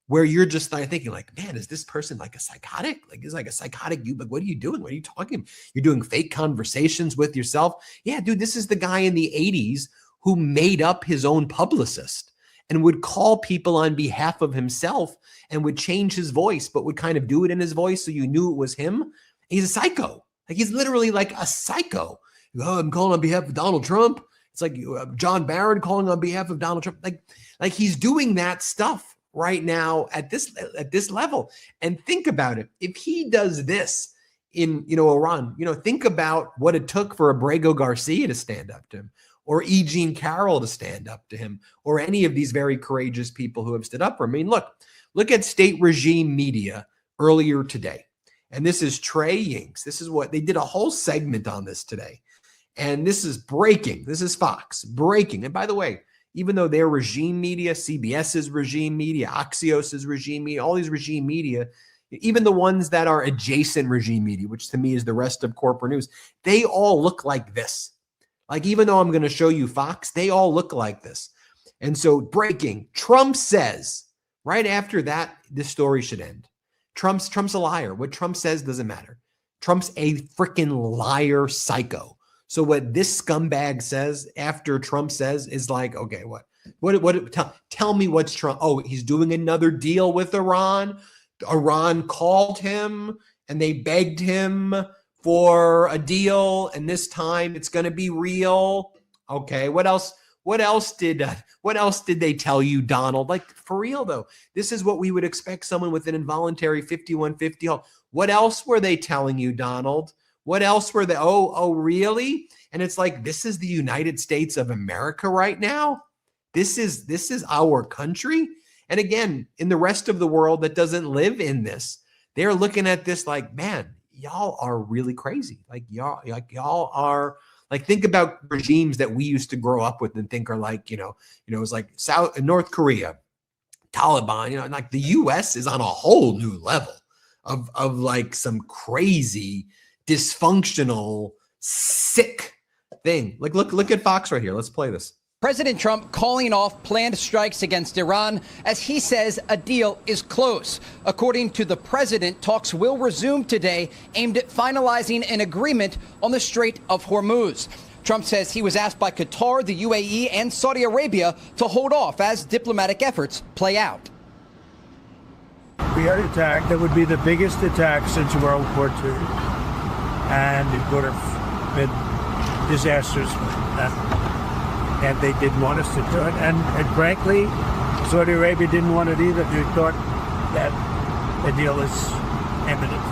Where you're just thinking like, man, is this person like a psychotic? Like, is like a psychotic you? Like, what are you doing? What are you talking? You're doing fake conversations with yourself. Yeah, dude, this is the guy in the 80s who made up his own publicist and would call people on behalf of himself and would change his voice, but would kind of do it in his voice so you knew it was him. He's a psycho. Like, he's literally like a psycho. Oh, I'm calling on behalf of Donald Trump. It's like John Barron calling on behalf of Donald Trump. Like he's doing that stuff right now at this level. And think about it. If he does this in, Iran, think about what it took for Abrego Garcia to stand up to him, or E. Jean Carroll to stand up to him, or any of these very courageous people who have stood up for him. I mean, look at state regime media earlier today. And this is Trey Yingst. This is what they did, a whole segment on this today. And this is breaking. This is Fox breaking. And by the way, even though they're regime media, CBS's regime media, Axios's regime media, all these regime media, even the ones that are adjacent regime media, which to me is the rest of corporate news, they all look like this. Like, even though I'm going to show you Fox, they all look like this. And so breaking, Trump says, right after that, this story should end. Trump's a liar. What Trump says doesn't matter. Trump's a freaking liar psycho. So what this scumbag says after Trump says is like, okay, tell me what's Trump. Oh, he's doing another deal with Iran. Iran called him and they begged him for a deal, and this time it's going to be real. Okay, what else did they tell you, Donald? Like, for real though, this is what we would expect someone with an involuntary 5150. What else were they telling you, Donald? What else were they? Oh, really? And it's like, this is the United States of America right now. This is our country. And again, in the rest of the world that doesn't live in this, they're looking at this like, man, y'all are really crazy. Y'all are like, think about regimes that we used to grow up with and think are like, it was like North Korea, Taliban, like the U.S. is on a whole new level of like some crazy, dysfunctional, sick thing. Like, look at Fox right here. Let's play this. President Trump calling off planned strikes against Iran as he says a deal is close. According to the president, talks will resume today aimed at finalizing an agreement on the Strait of Hormuz. Trump says he was asked by Qatar, the UAE, and Saudi Arabia to hold off as diplomatic efforts play out. We are attacked. That would be the biggest attack since World War II. And it would have been disastrous. And they didn't want us to do it. And frankly, Saudi Arabia didn't want it either. They thought that the deal is imminent.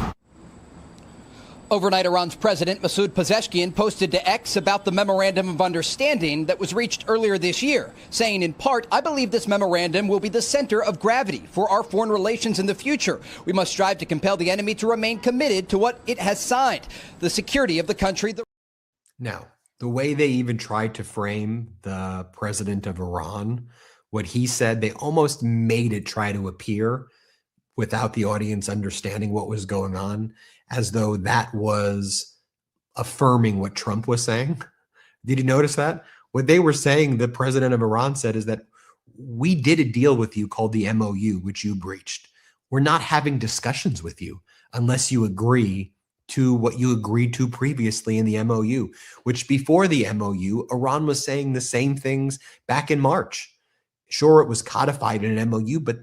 Overnight, Iran's President Masoud Pezeshkian posted to X about the memorandum of understanding that was reached earlier this year, saying in part, I believe this memorandum will be the center of gravity for our foreign relations in the future. We must strive to compel the enemy to remain committed to what it has signed, the security of the country. Now, the way they even tried to frame the president of Iran, what he said, they almost made it try to appear without the audience understanding what was going on, as though that was affirming what Trump was saying. Did you notice that? What they were saying, the president of Iran said, is that we did a deal with you called the MOU, which you breached. We're not having discussions with you unless you agree to what you agreed to previously in the MOU, which before the MOU, Iran was saying the same things back in March. Sure, it was codified in an MOU, but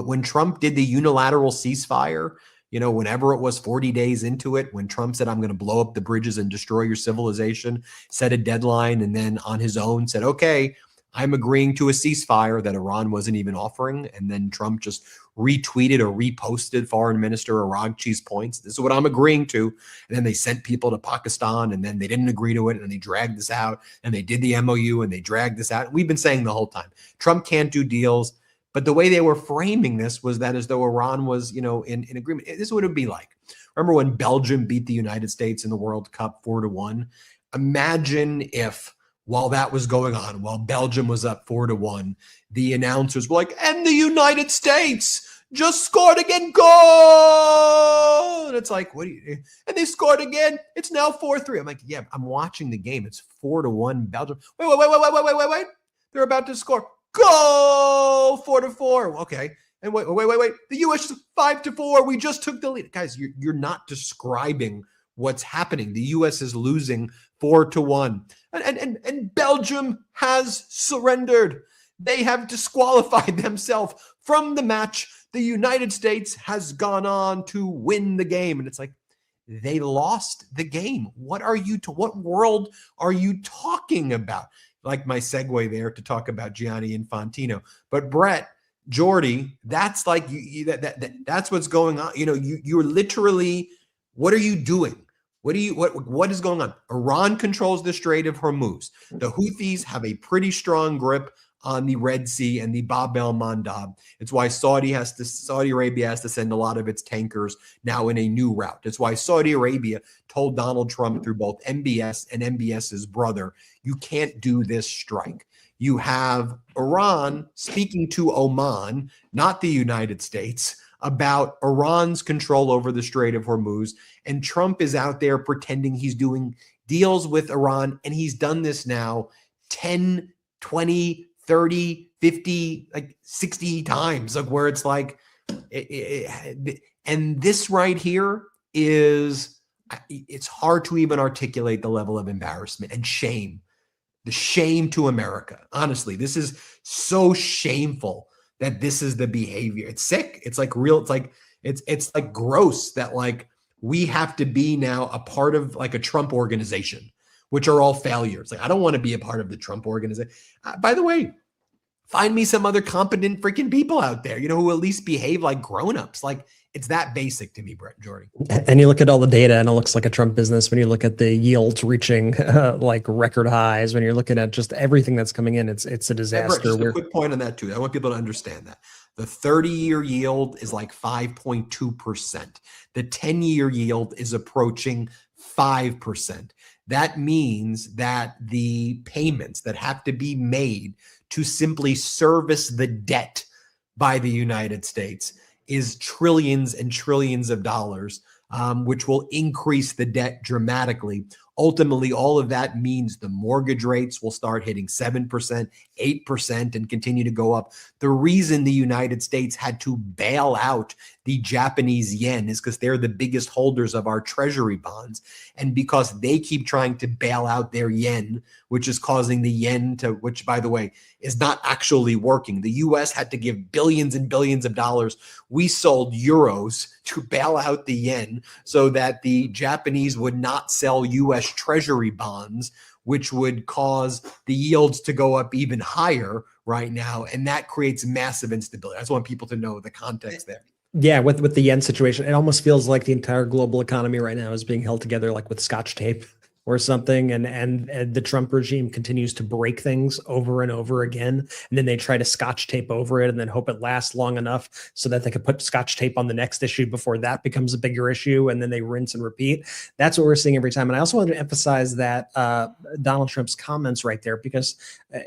when Trump did the unilateral ceasefire, whenever it was 40 days into it, when Trump said, I'm going to blow up the bridges and destroy your civilization, set a deadline, and then on his own said, okay, I'm agreeing to a ceasefire that Iran wasn't even offering. And then Trump just retweeted or reposted Foreign Minister Araghchi's points. This is what I'm agreeing to. And then they sent people to Pakistan, and then they didn't agree to it. And they dragged this out, and they did the MOU, and they dragged this out. We've been saying the whole time, Trump can't do deals. But the way they were framing this was that as though Iran was, in agreement. This is what it would be like. Remember when Belgium beat the United States in the World Cup 4-1? Imagine if, while that was going on, while Belgium was up 4-1, the announcers were like, and the United States just scored again, goal! And it's like, what do you, and they scored again, it's now 4-3. I'm like, yeah, I'm watching the game. It's 4-1 Belgium. Wait. They're about to score. Go 4-4. Okay. And wait. The U.S. 5-4. We just took the lead. Guys, you're not describing what's happening. The U.S. is losing 4-1. And Belgium has surrendered. They have disqualified themselves from the match. The United States has gone on to win the game. And it's like, they lost the game. What world are you talking about? Like my segue there to talk about Gianni Infantino. But Brett, Jordy, that's like that's what's going on. You're literally, what are you doing? What is going on? Iran controls the Strait of Hormuz. The Houthis have a pretty strong grip on the Red Sea and the Bab el-Mandab. It's why Saudi Arabia has to send a lot of its tankers now in a new route. It's why Saudi Arabia told Donald Trump through both MBS and MBS's brother, you can't do this strike. You have Iran speaking to Oman, not the United States, about Iran's control over the Strait of Hormuz. And Trump is out there pretending he's doing deals with Iran. And he's done this now 10, 20, 30, 50, like 60 times, like where it's like, and this right here is, it's hard to even articulate the level of embarrassment and shame, the shame to America. Honestly, this is so shameful that this is the behavior. It's sick. It's like real. It's like gross that like we have to be now a part of like a Trump organization, which are all failures. Like, I don't want to be a part of the Trump organization. By the way, find me some other competent freaking people out there, who at least behave like grown-ups. Like, it's that basic to me, Brett, Jordy. And you look at all the data and it looks like a Trump business when you look at the yields reaching like record highs, when you're looking at just everything that's coming in, it's a disaster. Brett, just a quick point on that too. I want people to understand that. The 30-year yield is like 5.2%. The 10-year yield is approaching 5%. That means that the payments that have to be made to simply service the debt by the United States is trillions and trillions of dollars, which will increase the debt dramatically. Ultimately, all of that means the mortgage rates will start hitting 7%, 8%, and continue to go up. The reason the United States had to bail out the Japanese yen is because they're the biggest holders of our treasury bonds. And because they keep trying to bail out their yen, which is causing the yen to, which by the way, is not actually working. The US had to give billions and billions of dollars. We sold euros to bail out the yen so that the Japanese would not sell US treasury bonds, which would cause the yields to go up even higher right now. And that creates massive instability. I just want people to know the context there. Yeah, with the yen situation, it almost feels like the entire global economy right now is being held together like with Scotch tape or something, and the Trump regime continues to break things over and over again, and then they try to Scotch tape over it and then hope it lasts long enough so that they could put Scotch tape on the next issue before that becomes a bigger issue, and then they rinse and repeat. That's what we're seeing every time. And I also wanted to emphasize that Donald Trump's comments right there, because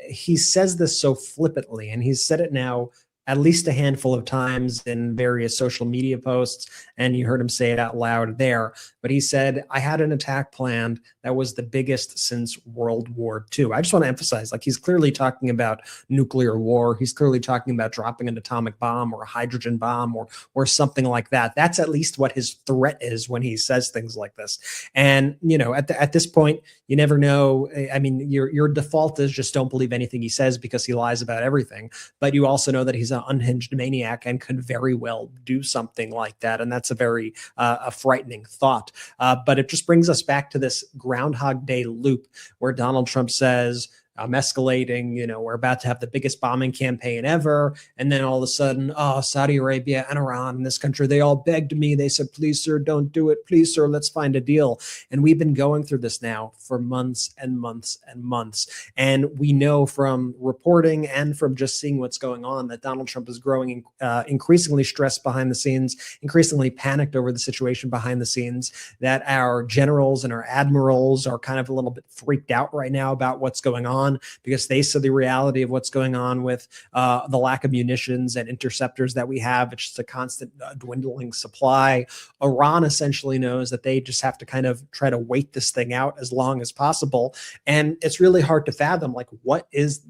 he says this so flippantly, and he's said it now at least a handful of times in various social media posts, and you heard him say it out loud there. But he said, I had an attack planned that was the biggest since World War II. I just want to emphasize, like, he's clearly talking about nuclear war. He's clearly talking about dropping an atomic bomb or a hydrogen bomb or something like that. That's at least what his threat is when he says things like this. And, you know, at this point, you never know. I mean, your default is just don't believe anything he says because he lies about everything. But you also know that he's an unhinged maniac and could very well do something like that. And that's a very a frightening thought. But it just brings us back to this Groundhog Day loop where Donald Trump says, I'm escalating, you know, we're about to have the biggest bombing campaign ever. And then all of a sudden, oh, Saudi Arabia and Iran and this country, they all begged me. They said, please, sir, don't do it. Please, sir, let's find a deal. And we've been going through this now for months and months and months. And we know from reporting and from just seeing what's going on that Donald Trump is growing increasingly stressed behind the scenes, increasingly panicked over the situation behind the scenes, that our generals and our admirals are kind of a little bit freaked out right now about what's going on, because they see the reality of what's going on with the lack of munitions and interceptors that we have. It's just a constant dwindling supply. Iran essentially knows that they just have to kind of try to wait this thing out as long as possible. And it's really hard to fathom, like, what is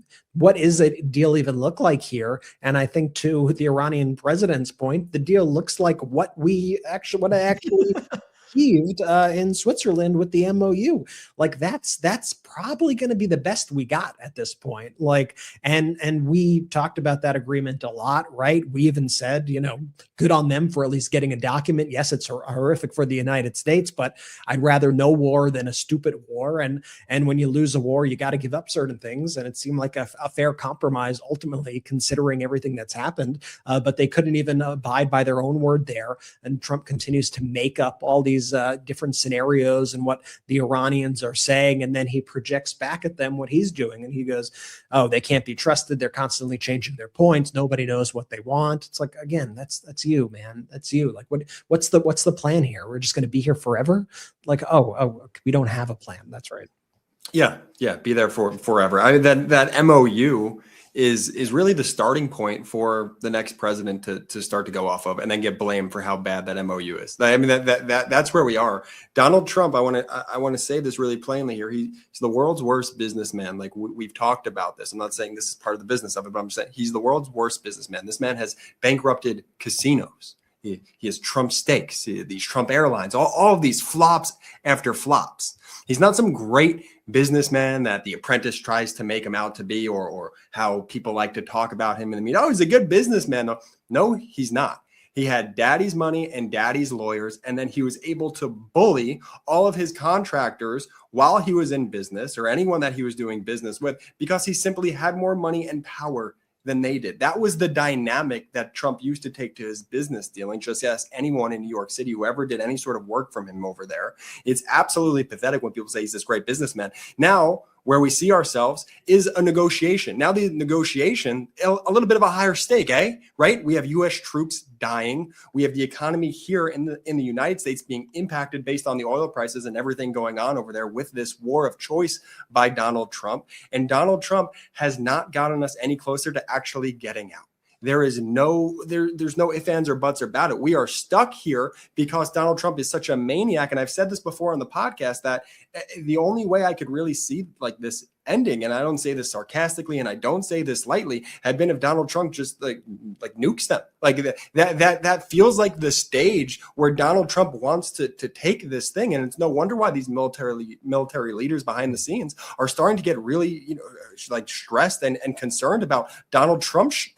a deal even look like here? And I think, to the Iranian president's point, the deal looks like what I actually achieved in Switzerland with the MOU. Like, that's probably going to be the best we got at this point. Like, and we talked about that agreement a lot, right? We even said, you know, good on them for at least getting a document. Yes, it's horrific for the United States, but I'd rather no war than a stupid war. And when you lose a war, you got to give up certain things. And it seemed like a fair compromise ultimately, considering everything that's happened. But they couldn't even abide by their own word there. And Trump continues to make up all these different scenarios and what the Iranians are saying. And then he projects back at them what he's doing. And he goes, oh, they can't be trusted. They're constantly changing their points. Nobody knows what they want. It's like, again, that's you, man. That's you. Like, what's the plan here? We're just going to be here forever? Like, oh, we don't have a plan. That's right. Yeah. Be there for forever. I mean, that MOU is really the starting point for the next president to start to go off of, and then get blamed for how bad that MOU is. I mean, that's where we are. Donald Trump, I want to say this really plainly here. He's the world's worst businessman. Like, we've talked about this. I'm not saying this is part of the business of it, but I'm saying he's the world's worst businessman. This man has bankrupted casinos. He has Trump steaks, these Trump airlines, all of these flops after flops. He's not some great businessman that The Apprentice tries to make him out to be, or how people like to talk about him in the media. Oh, he's a good businessman. No, he's not. He had daddy's money and daddy's lawyers, and then he was able to bully all of his contractors while he was in business, or anyone that he was doing business with, because he simply had more money and power than they did. That was the dynamic that Trump used to take to his business dealing. Just ask anyone in New York City who ever did any sort of work from him over there. It's absolutely pathetic when people say he's this great businessman. Now, where we see ourselves is a negotiation. Now the negotiation, a little bit of a higher stake, right? We have U.S. troops dying. We have the economy here in the United States being impacted based on the oil prices and everything going on over there with this war of choice by Donald Trump. And Donald Trump has not gotten us any closer to actually getting out. There's no ifs, ands, or buts about it. We are stuck here because Donald Trump is such a maniac. And I've said this before on the podcast, that the only way I could really see like this ending, and I don't say this sarcastically and I don't say this lightly, had been if Donald Trump just like nukes them. Like that feels like the stage where Donald Trump wants to take this thing. And it's no wonder why these military leaders behind the scenes are starting to get really, like stressed and concerned about Donald Trump's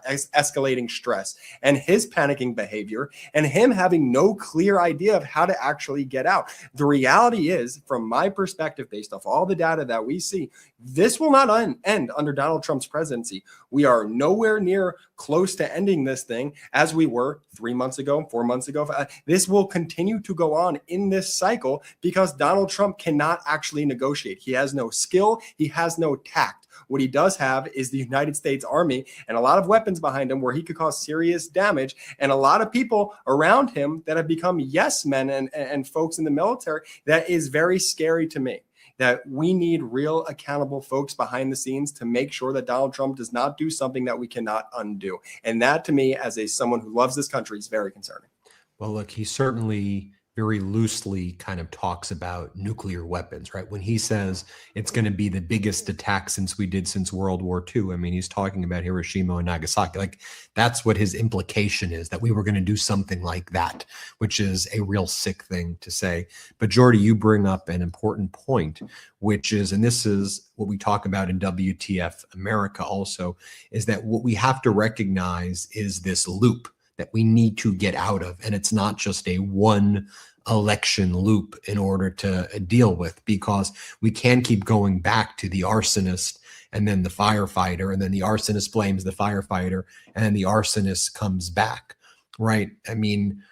escalating stress and his panicking behavior and him having no clear idea of how to actually get out. The reality is, from my perspective, based off all the data that we see, this will not end under Donald Trump's presidency. We are nowhere near close to ending this thing as we were 3 months ago, 4 months ago. This will continue to go on in this cycle because Donald Trump cannot actually negotiate. He has no skill. He has no tact. What he does have is the United States Army and a lot of weapons behind him where he could cause serious damage, and a lot of people around him that have become yes men and folks in the military. That is very scary to me. that we need real accountable folks behind the scenes to make sure that Donald Trump does not do something that we cannot undo. And that, to me, as someone who loves this country, is very concerning. Well, look, he certainly very loosely kind of talks about nuclear weapons, right? When he says it's going to be the biggest attack since World War II, I mean, he's talking about Hiroshima and Nagasaki. Like, that's what his implication is, that we were going to do something like that, which is a real sick thing to say. But Jordy, you bring up an important point, which is, and this is what we talk about in WTF America also, is that what we have to recognize is this loop that we need to get out of. And it's not just a one election loop in order to deal with, because we can keep going back to the arsonist and then the firefighter, and then the arsonist blames the firefighter, and then the arsonist comes back, right? I mean,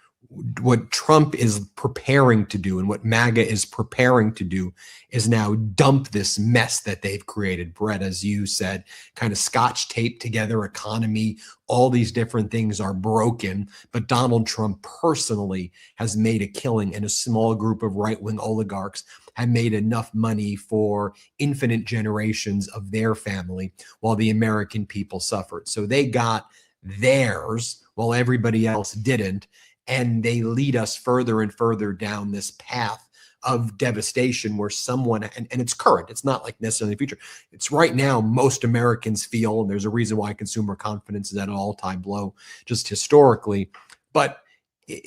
what Trump is preparing to do and what MAGA is preparing to do is now dump this mess that they've created. Brett, as you said, kind of scotch tape together economy, all these different things are broken, but Donald Trump personally has made a killing, and a small group of right-wing oligarchs have made enough money for infinite generations of their family while the American people suffered. So they got theirs while everybody else didn't. And they lead us further and further down this path of devastation where someone, and it's current, it's not like necessarily the future. It's right now, most Americans feel, and there's a reason why consumer confidence is at an all-time low, just historically, but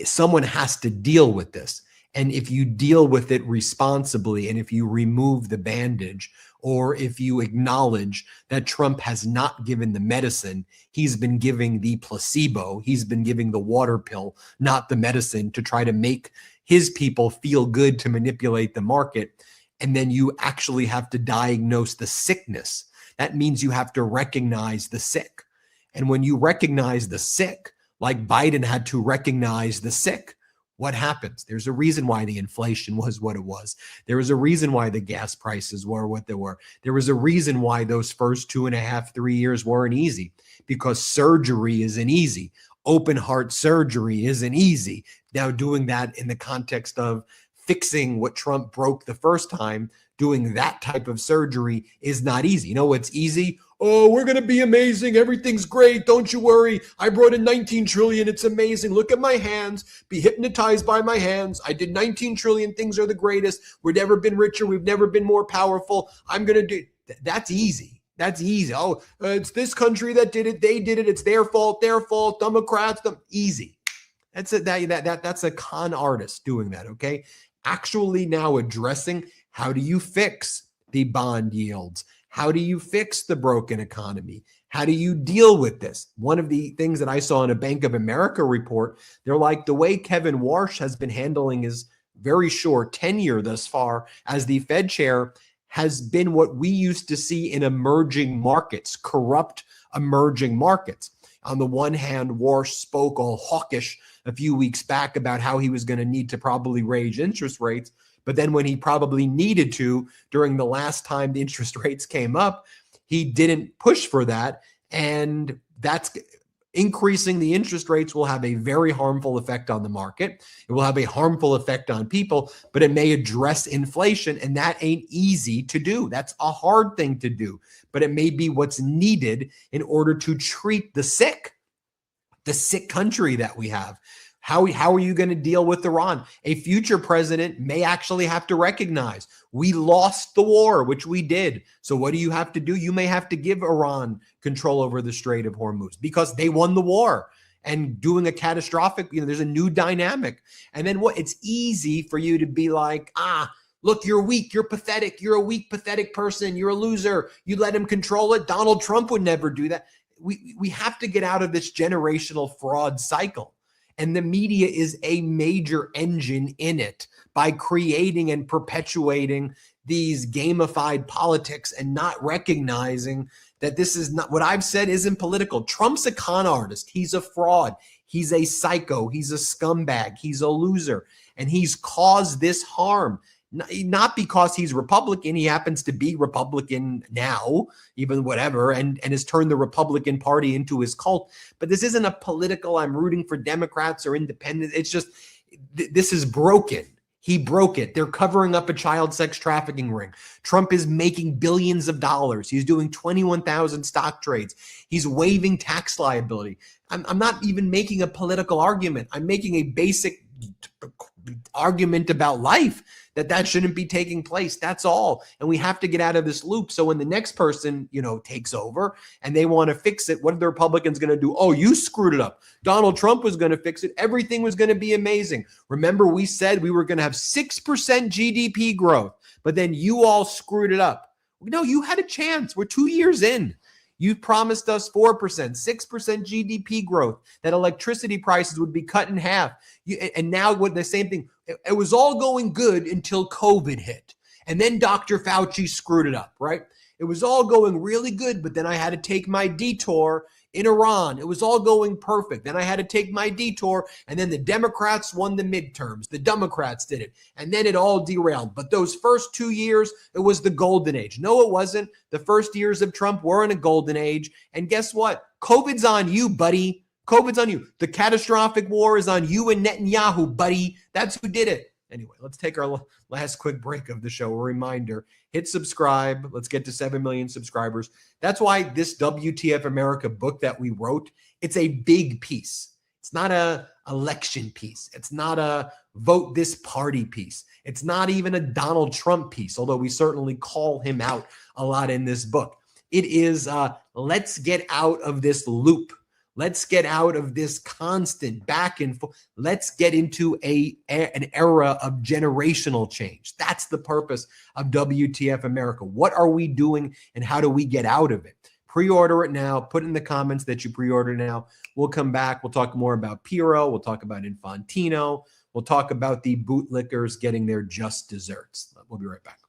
someone has to deal with this. And if you deal with it responsibly, and if you remove the bandage, or if you acknowledge that Trump has not given the medicine, he's been giving the placebo, he's been giving the water pill, not the medicine, to try to make his people feel good to manipulate the market. And then you actually have to diagnose the sickness. That means you have to recognize the sick. And when you recognize the sick, like Biden had to recognize the sick, what happens? There's a reason why the inflation was what it was. There was a reason why the gas prices were what they were. There was a reason why those first 2.5, 3 years weren't easy, because surgery isn't easy. Open heart surgery isn't easy. Now, doing that in the context of fixing what Trump broke the first time, doing that type of surgery is not easy. You know what's easy? Oh, we're going to be amazing. Everything's great. Don't you worry. I brought in 19 trillion. It's amazing. Look at my hands. Be hypnotized by my hands. I did 19 trillion. Things are the greatest. We've never been richer. We've never been more powerful. I'm going to do. That's easy. That's easy. Oh, it's this country that did it. They did it. It's their fault. Their fault. Democrats. Easy. That's a con artist doing that. Okay. Actually now addressing, how do you fix the bond yields? How do you fix the broken economy? How do you deal with this? One of the things that I saw in a Bank of America report, they're like, the way Kevin Warsh has been handling his very short tenure thus far as the Fed chair has been what we used to see in emerging markets, corrupt emerging markets. On the one hand, Warsh spoke all hawkish a few weeks back about how he was going to need to probably raise interest rates. But then when he probably needed to during the last time the interest rates came up, he didn't push for that. And that's increasing the interest rates will have a very harmful effect on the market. It will have a harmful effect on people, but it may address inflation. And that ain't easy to do. That's a hard thing to do, but it may be what's needed in order to treat the sick country that we have. How are you going to deal with Iran? A future president may actually have to recognize we lost the war, which we did. So what do you have to do? You may have to give Iran control over the Strait of Hormuz because they won the war. And doing a catastrophic, there's a new dynamic. And then it's easy for you to be like, look, you're weak, you're pathetic, you're a weak, pathetic person, you're a loser. You let him control it. Donald Trump would never do that. We have to get out of this generational fraud cycle. And the media is a major engine in it by creating and perpetuating these gamified politics and not recognizing that this is not what I've said isn't political. Trump's a con artist. He's a fraud. He's a psycho. He's a scumbag. He's a loser. And he's caused this harm. Not because he's Republican. He happens to be Republican now, even whatever, and has turned the Republican Party into his cult. But this isn't a political, I'm rooting for Democrats or independents. It's just, this is broken. He broke it. They're covering up a child sex trafficking ring. Trump is making billions of dollars. He's doing 21,000 stock trades. He's waiving tax liability. I'm not even making a political argument. I'm making a basic argument about life that shouldn't be taking place. That's all. And we have to get out of this loop. So when the next person, takes over and they want to fix it, what are the Republicans going to do? Oh, you screwed it up. Donald Trump was going to fix it. Everything was going to be amazing. Remember, we said we were going to have 6% GDP growth, but then you all screwed it up. No, you had a chance. We're 2 years in. You promised us 4%, 6% GDP growth, that electricity prices would be cut in half. And now with the same thing, it was all going good until COVID hit. And then Dr. Fauci screwed it up, right? It was all going really good, but then I had to take my detour in Iran. It was all going perfect. Then I had to take my detour, and then the Democrats won the midterms. The Democrats did it, and then it all derailed. But those first 2 years, it was the golden age. No, it wasn't. The first years of Trump weren't a golden age. And guess what? COVID's on you, buddy. COVID's on you. The catastrophic war is on you and Netanyahu, buddy. That's who did it. Anyway, let's take our last quick break of the show. A reminder, hit subscribe. Let's get to 7 million subscribers. That's why this WTF America book that we wrote, it's a big piece. It's not a election piece. It's not a vote this party piece. It's not even a Donald Trump piece, although we certainly call him out a lot in this book. It is let's get out of this loop. Let's get out of this constant back and forth. Let's get into an era of generational change. That's the purpose of WTF America. What are we doing and how do we get out of it? Pre-order it now. Put in the comments that you pre-order now. We'll come back. We'll talk more about Pirro. We'll talk about Infantino. We'll talk about the bootlickers getting their just desserts. We'll be right back.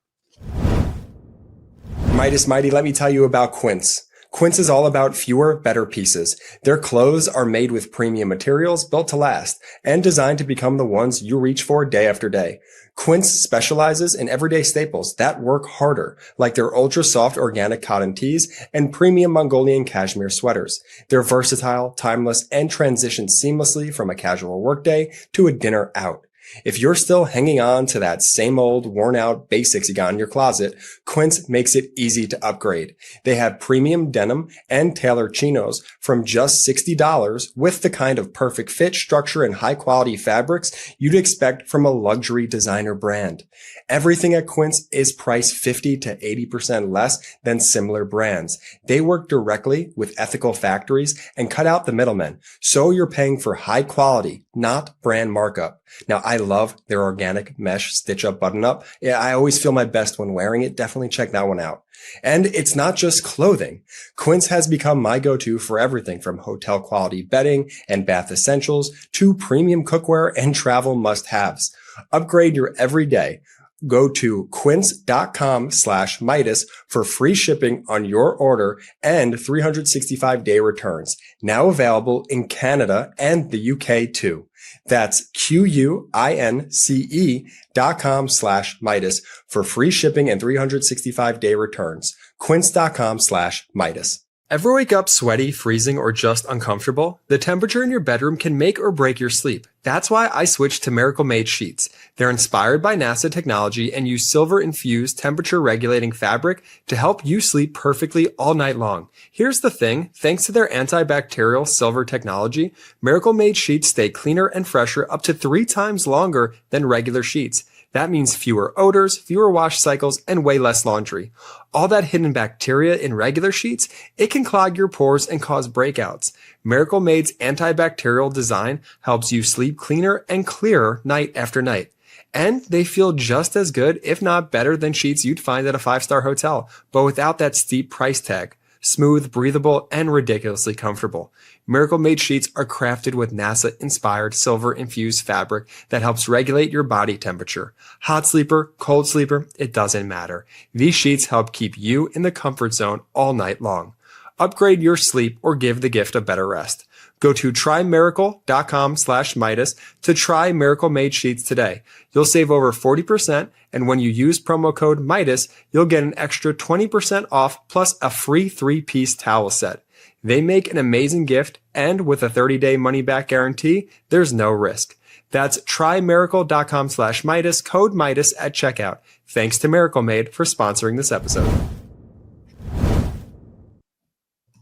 Midas Mighty, let me tell you about Quince. Quince is all about fewer, better pieces. Their clothes are made with premium materials built to last and designed to become the ones you reach for day after day. Quince specializes in everyday staples that work harder, like their ultra-soft organic cotton tees and premium Mongolian cashmere sweaters. They're versatile, timeless, and transition seamlessly from a casual workday to a dinner out. If you're still hanging on to that same old worn-out basics you got in your closet, Quince makes it easy to upgrade. They have premium denim and tailored chinos from just $60 with the kind of perfect fit, structure, and high-quality fabrics you'd expect from a luxury designer brand. Everything at Quince is priced 50 to 80% less than similar brands. They work directly with ethical factories and cut out the middlemen, so you're paying for high quality, not brand markup. Now, I love their organic mesh stitch-up button-up. Yeah, I always feel my best when wearing it. Definitely check that one out. And it's not just clothing. Quince has become my go-to for everything from hotel-quality bedding and bath essentials to premium cookware and travel must-haves. Upgrade your everyday. Go to quince.com/Midas for free shipping on your order and 365-day returns. Now available in Canada and the UK too. That's QUINCE.com/Midas for free shipping and 365-day returns. Quince.com/Midas. Ever wake up sweaty, freezing, or just uncomfortable? The temperature in your bedroom can make or break your sleep. That's why I switched to Miracle Made sheets. They're inspired by NASA technology and use silver-infused temperature-regulating fabric to help you sleep perfectly all night long. Here's the thing. Thanks to their antibacterial silver technology, Miracle Made sheets stay cleaner and fresher up to 3 times longer than regular sheets. That means fewer odors, fewer wash cycles, and way less laundry. All that hidden bacteria in regular sheets, it can clog your pores and cause breakouts. Miracle Made's antibacterial design helps you sleep cleaner and clearer night after night. And they feel just as good, if not better, than sheets you'd find at a 5-star hotel, but without that steep price tag. Smooth, breathable, and ridiculously comfortable. Miracle Made sheets are crafted with NASA-inspired silver-infused fabric that helps regulate your body temperature. Hot sleeper, cold sleeper, it doesn't matter. These sheets help keep you in the comfort zone all night long. Upgrade your sleep or give the gift of better rest. Go to trymiracle.com/Midas to try Miracle Made sheets today. You'll save over 40%, and when you use promo code Midas, you'll get an extra 20% off plus a free 3-piece towel set. They make an amazing gift, and with a 30-day money-back guarantee, there's no risk. That's trymiracle.com/Meidas, code Meidas at checkout. Thanks to Miracle Made for sponsoring this episode.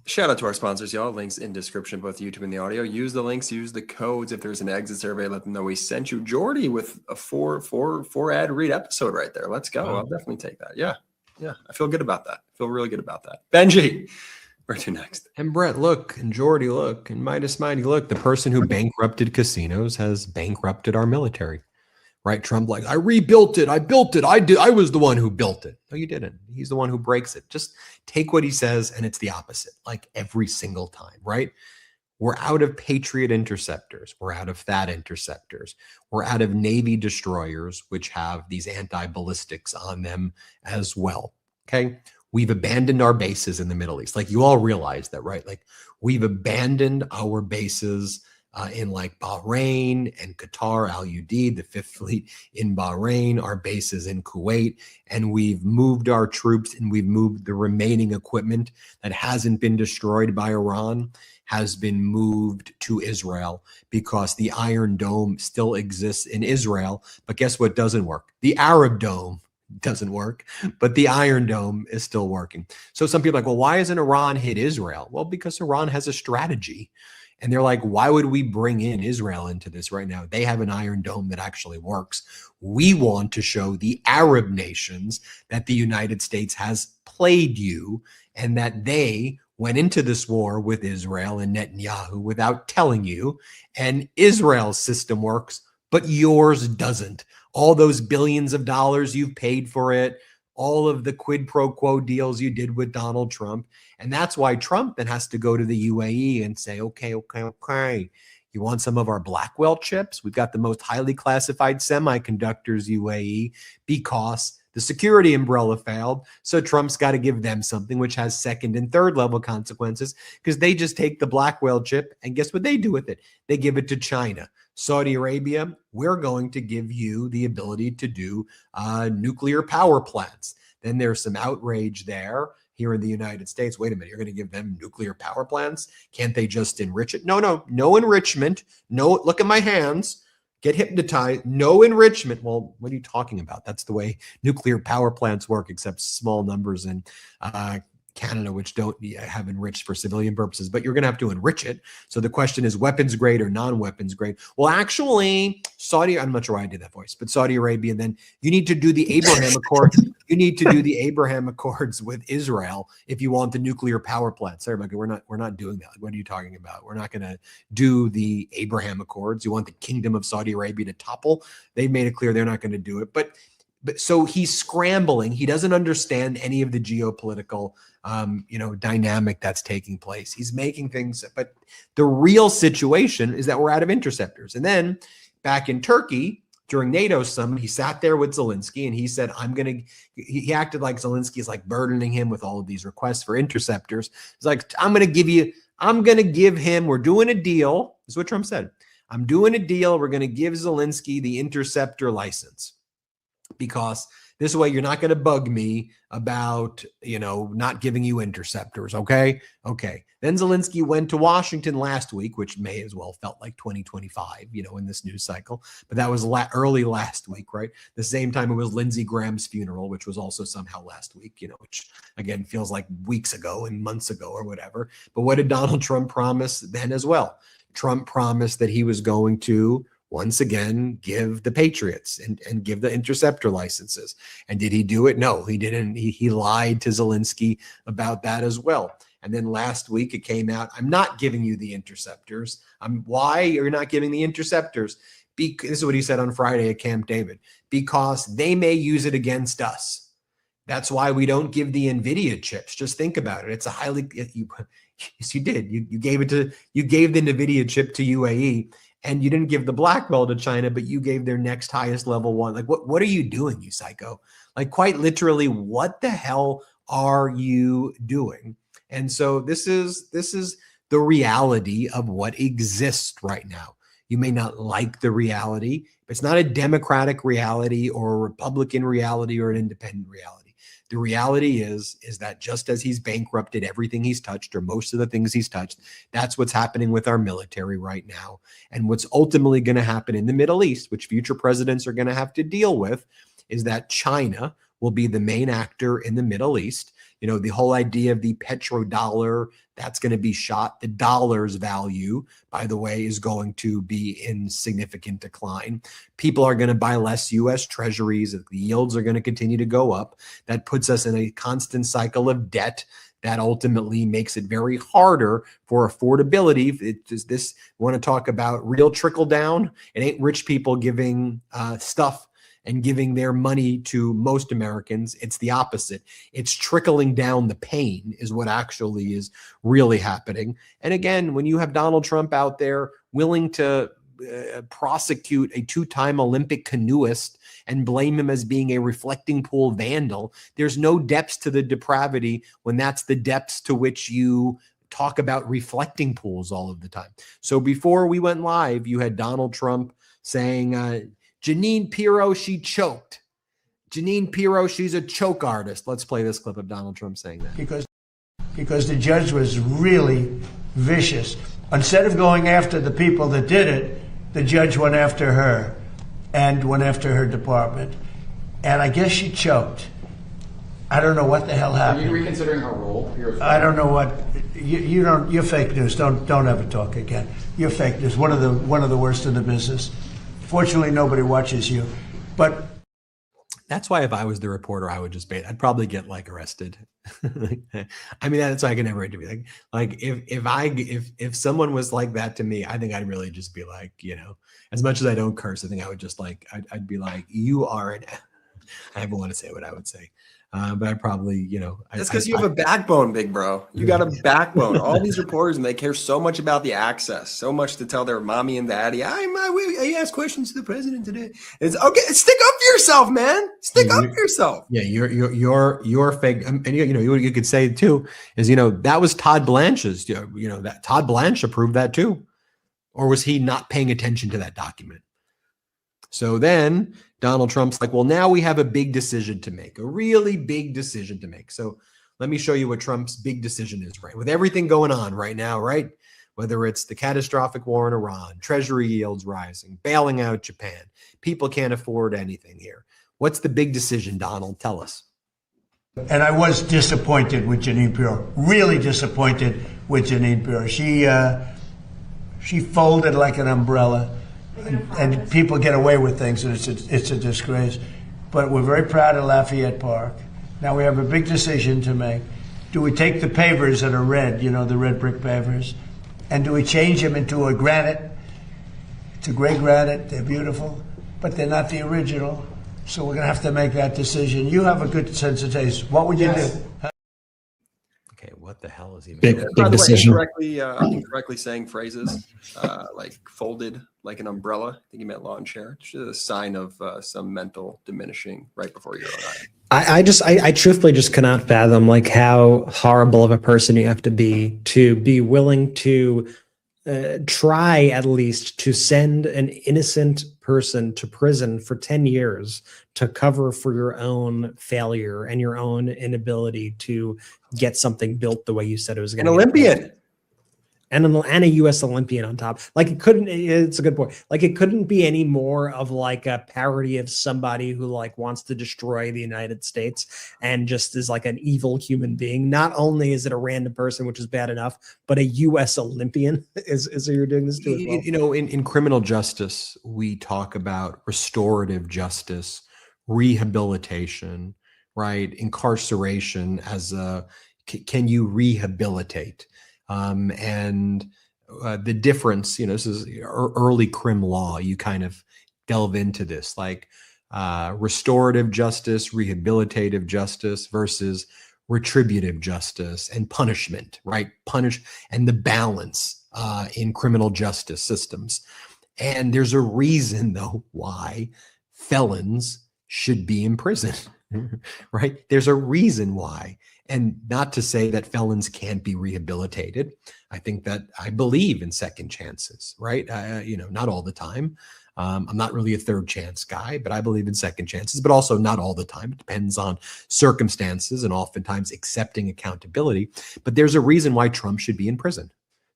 Shout out to our sponsors, y'all. Links in description, both YouTube and the audio. Use the links, use the codes. If there's an exit survey, let them know we sent you. Jordy with a four ad read episode right there. Let's go. I'll definitely take that. Yeah. I feel good about that. I feel really good about that. Benji, where to next? And Brett, look, and Jordy, look, and Midas Mighty, look. The person who bankrupted casinos has bankrupted our military. Right? Trump, like, I rebuilt it. I built it. I was the one who built it. No, you didn't. He's the one who breaks it. Just take what he says, and it's the opposite, like every single time, right? We're out of Patriot interceptors. We're out of THAAD interceptors. We're out of Navy destroyers, which have these anti-ballistics on them as well. Okay? We've abandoned our bases in the Middle East. Like, you all realize that, right? Like, we've abandoned our bases in like Bahrain and Qatar, Al-Udd, the Fifth Fleet in Bahrain, our bases in Kuwait, and we've moved our troops and we've moved the remaining equipment that hasn't been destroyed by Iran has been moved to Israel because the Iron Dome still exists in Israel. But guess what doesn't work? The Arab Dome doesn't work, but the Iron Dome is still working. So some people are like, well, why hasn't Iran hit Israel? Well, because Iran has a strategy. And they're like, why would we bring in Israel into this right now? They have an Iron Dome that actually works. We want to show the Arab nations that the United States has played you and that they went into this war with Israel and Netanyahu without telling you. And Israel's system works, but yours doesn't. All those billions of dollars you've paid for it, all of the quid pro quo deals you did with Donald Trump. And that's why Trump then has to go to the UAE and say, okay. You want some of our Blackwell chips? We've got the most highly classified semiconductors, UAE, because the security umbrella failed. So Trump's got to give them something, which has second and third level consequences, because they just take the Blackwell chip and guess what they do with it? They give it to China. Saudi Arabia, we're going to give you the ability to do nuclear power plants. Then there's some outrage there here in the United States. Wait a minute, you're going to give them nuclear power plants? Can't they just enrich it? No enrichment. No, look at my hands. Get hypnotized. No enrichment. Well, what are you talking about? That's the way nuclear power plants work, except small numbers in Canada, which don't have enriched for civilian purposes, but you're going to have to enrich it. So the question is weapons grade or non-weapons grade. Well, actually, I'm not sure why I did that voice, but Saudi Arabia, then you need to do the Abraham Accord. You need to do the Abraham Accords with Israel if you want the nuclear power plant. Sorry, Michael, we're not doing that. What are you talking about? We're not going to do the Abraham Accords. You want the Kingdom of Saudi Arabia to topple? They've made it clear they're not going to do it. But so he's scrambling. He doesn't understand any of the geopolitical, dynamic that's taking place. He's making things, but the real situation is that we're out of interceptors. And then back in Turkey during NATO summit, he sat there with Zelensky and he said, he acted like Zelensky is like burdening him with all of these requests for interceptors. He's like, we're doing a deal. This is what Trump said. I'm doing a deal. We're going to give Zelensky the interceptor license, because this way you're not going to bug me about, not giving you interceptors. Okay. Then Zelensky went to Washington last week, which may as well felt like 2025, in this news cycle. But that was early last week, right? The same time it was Lindsey Graham's funeral, which was also somehow last week, which again feels like weeks ago and months ago or whatever. But what did Donald Trump promise then as well? Trump promised that he was going to once again give the Patriots and give the interceptor licenses. And did he do it? No, he didn't. He lied to Zelensky about that as well. And then last week it came out, I'm not giving you the interceptors. Why are you not giving the interceptors? This is what he said on Friday at Camp David, because they may use it against us. That's why we don't give the NVIDIA chips. Just think about it. It's a highly, yes, you did. You gave the NVIDIA chip to UAE. And you didn't give the Blackwell to China, but you gave their next highest level one. Like, what are you doing, you psycho? Like, quite literally, what the hell are you doing? And so this is the reality of what exists right now. You may not like the reality, but it's not a Democratic reality or a Republican reality or an independent reality. The reality is that just as he's bankrupted everything he's touched, or most of the things he's touched, that's what's happening with our military right now. And what's ultimately going to happen in the Middle East, which future presidents are going to have to deal with, is that China will be the main actor in the Middle East. The whole idea of the petrodollar, that's going to be shot. The dollar's value, by the way, is going to be in significant decline. People are going to buy less U.S. treasuries. The yields are going to continue to go up. That puts us in a constant cycle of debt that ultimately makes it very harder for affordability. Want to talk about real trickle down? It ain't rich people giving stuff and giving their money to most Americans. It's the opposite. It's trickling down the pain is what actually is really happening. And again, when you have Donald Trump out there willing to prosecute a two-time Olympic canoeist and blame him as being a reflecting pool vandal, there's no depths to the depravity when that's the depths to which you talk about reflecting pools all of the time. So before we went live, you had Donald Trump saying, Jeanine Pirro, she choked. Jeanine Pirro, she's a choke artist. Let's play this clip of Donald Trump saying that. Because the judge was really vicious. Instead of going after the people that did it, the judge went after her and went after her department. And I guess she choked. I don't know what the hell happened. Are you reconsidering her role? I don't know what you don't. You're fake news. Don't ever talk again. You're fake news. One of the worst in the business. Fortunately, nobody watches you, but that's why if I was the reporter, I would just I'd probably get arrested. I mean, that's why I can never interview. If someone was like that to me, I think I'd really just be as much as I don't curse, I think I would just I'd be like, you are an. I don't want to say what I would say. But I probably, that's because you have a backbone, big bro. You got a backbone. All these reporters, and they care so much about the access, so much to tell their mommy and daddy. I asked questions to the president today. It's okay. Stick up for yourself, man. Stick up for yourself. Yeah, you're fake. And you could say too is that was Todd Blanche's. That Todd Blanche approved that too, or was he not paying attention to that document? So then Donald Trump's like, well, now we have a big decision to make, a really big decision to make. So let me show you what Trump's big decision is, right? With everything going on right now, right? Whether it's the catastrophic war in Iran, treasury yields rising, bailing out Japan, people can't afford anything here. What's the big decision, Donald? Tell us. And I was disappointed with Jeanine Pirro, really disappointed with Jeanine Pirro. She folded like an umbrella. And people get away with things, and it's a disgrace. But we're very proud of Lafayette Park. Now we have a big decision to make. Do we take the pavers that are red, the red brick pavers, and do we change them into a granite? It's a gray granite. They're beautiful, but they're not the original. So we're going to have to make that decision. You have a good sense of taste. What would you do? Okay, what the hell is he big, making? big decision? Incorrectly saying phrases like folded like an umbrella. I think he meant lawn chair. It's just a sign of some mental diminishing right before your own eye. I truthfully just cannot fathom how horrible of a person you have to be willing to try at least to send an innocent person to prison for 10 years to cover for your own failure and your own inability to get something built the way you said it was going to. An Olympian. And a U.S. Olympian on top. It's a good point. It couldn't be any more of a parody of somebody who wants to destroy the United States and just is an evil human being. Not only is it a random person, which is bad enough, but a U.S. Olympian is who you're doing this to as well. In criminal justice, we talk about restorative justice, rehabilitation, right? Incarceration as can you rehabilitate? And the difference, this is early crim law. You kind of delve into this, restorative justice, rehabilitative justice versus retributive justice and punishment, right? And the balance in criminal justice systems. And there's a reason, though, why felons should be in prison, right? There's a reason why. And not to say that felons can't be rehabilitated. I believe in second chances, right? Not all the time. I'm not really a third chance guy, but I believe in second chances, but also not all the time. It depends on circumstances and oftentimes accepting accountability. But there's a reason why Trump should be in prison.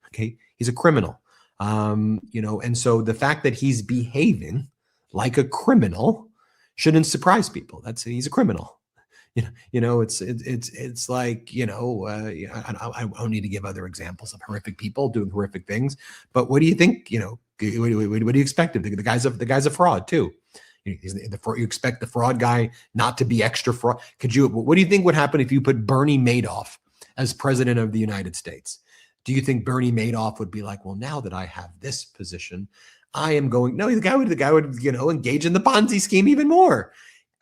Okay. He's a criminal. And so the fact that he's behaving like a criminal shouldn't surprise people. He's a criminal. It's like, I don't need to give other examples of horrific people doing horrific things, but what do you think, what do you expect of the guy's a fraud too. You expect the fraud guy not to be extra fraud. What do you think would happen if you put Bernie Madoff as president of the United States? Do you think Bernie Madoff would be like, well, now that I have this position, I am going, no, the guy would, engage in the Ponzi scheme even more.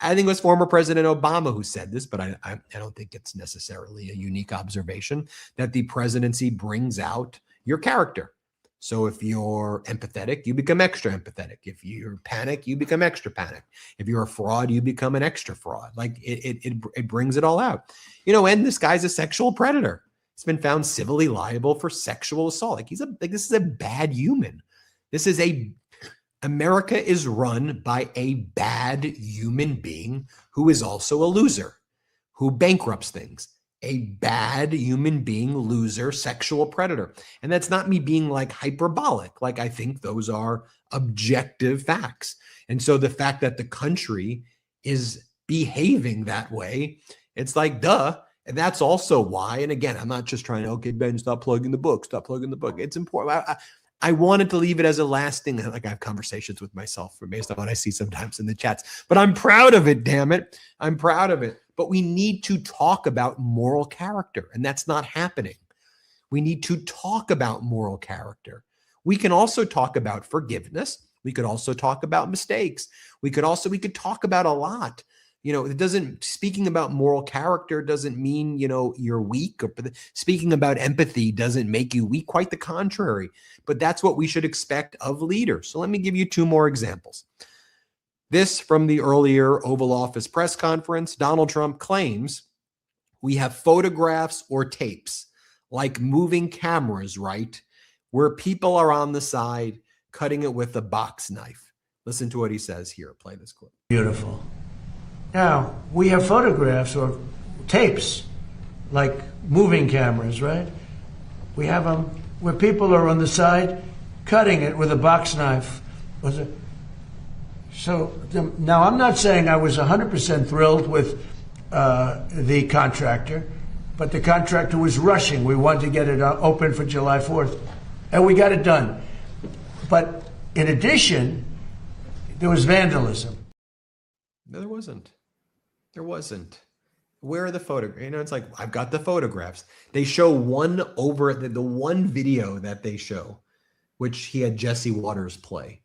I think it was former President Obama who said this, but I don't think it's necessarily a unique observation that the presidency brings out your character. So if you're empathetic, you become extra empathetic. If you're panic, you become extra panic. If you're a fraud, you become an extra fraud. Like it brings it all out. And this guy's a sexual predator. He's been found civilly liable for sexual assault. This is a bad human. America is run by a bad human being who is also a loser, who bankrupts things. A bad human being, loser, sexual predator. And that's not me being like hyperbolic. Like, I think those are objective facts. And so the fact that the country is behaving that way, it's like, duh. And that's also why, and again, I'm not just trying to, okay, Ben, stop plugging the book. It's important. I wanted to leave it as a lasting, like I have conversations with myself based on what I see sometimes in the chats, but I'm proud of it, damn it. I'm proud of it. But we need to talk about moral character, and that's not happening. We need to talk about moral character. We can also talk about forgiveness. We could also talk about mistakes. We could talk about a lot. Speaking about moral character doesn't mean, you're weak, or speaking about empathy doesn't make you weak, quite the contrary. But that's what we should expect of leaders. So let me give you two more examples. This from the earlier Oval Office press conference. Donald Trump claims we have photographs or tapes, like moving cameras, right, where people are on the side cutting it with a box knife. Listen to what he says here. Play this clip. Beautiful. Now, we have photographs or tapes, like moving cameras, right? We have them where people are on the side cutting it with a box knife. So now I'm not saying I was 100% thrilled with the contractor, but the contractor was rushing. We wanted to get it open for July 4th, and we got it done. But in addition, there was vandalism. No, there wasn't. There wasn't. Where are the photographs? It's like, I've got the photographs. They show one over the one video that they show, which he had Jesse Waters play,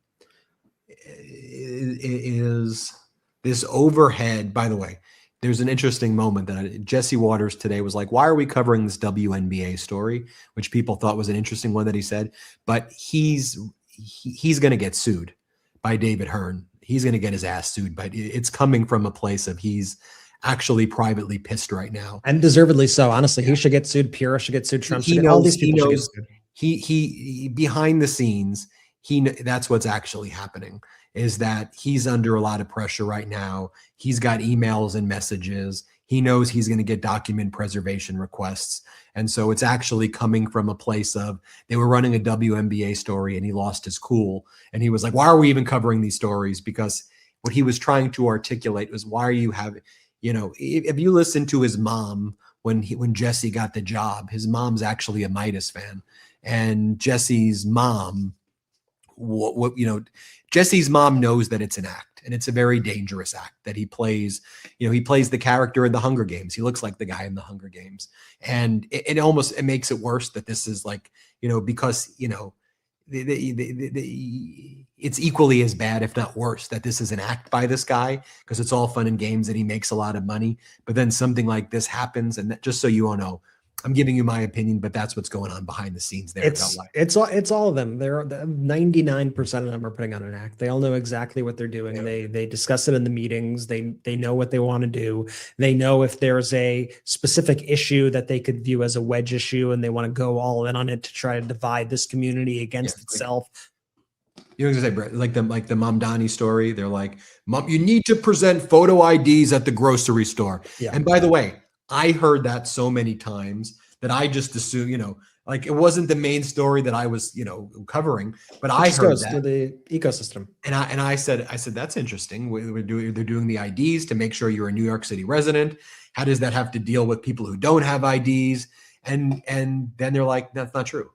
is this overhead. By the way, there's an interesting moment that Jesse Waters today was like, why are we covering this WNBA story? Which people thought was an interesting one that he said, but he's going to get sued by David Hearn. He's going to get his ass sued, but it's coming from a place of he's actually privately pissed right now. And deservedly so. Honestly, he should get sued. Pirro should get sued. Trump should get all these people should get sued. He behind the scenes, that's what's actually happening, is that he's under a lot of pressure right now. He's got emails and messages. He knows he's going to get document preservation requests. And so it's actually coming from a place of, they were running a WNBA story and he lost his cool. And he was like, why are we even covering these stories? Because what he was trying to articulate was, why are you having, if you listen to his mom, when Jesse got the job, his mom's actually a Meidas fan. And Jesse's mom, Jesse's mom knows that it's an act. And it's a very dangerous act that he plays. He plays the character in the Hunger Games. He looks like the guy in the Hunger Games. And it makes it worse that this is like, because, it's equally as bad, if not worse, that this is an act by this guy, because it's all fun and games and he makes a lot of money. But then something like this happens. And just so you all know, I'm giving you my opinion, but that's what's going on behind the scenes there. It's all of them. 99% of them are putting on an act. They all know exactly what they're doing. Yeah. They discuss it in the meetings. They know what they want to do. They know if there's a specific issue that they could view as a wedge issue, and they want to go all in on it to try to divide this community against itself. You know what I was gonna say, Brett? Like the Mamdani story. They're like, Mom, you need to present photo IDs at the grocery store. Yeah. And by the way, I heard that so many times that I just assume, like it wasn't the main story that I was, covering, but I heard goes that to the ecosystem. and I said, ththat's interesting. They're doing the IDs to make sure you're a New York City resident. How does that have to deal with people who don't have IDs? And then they're like, that's not true.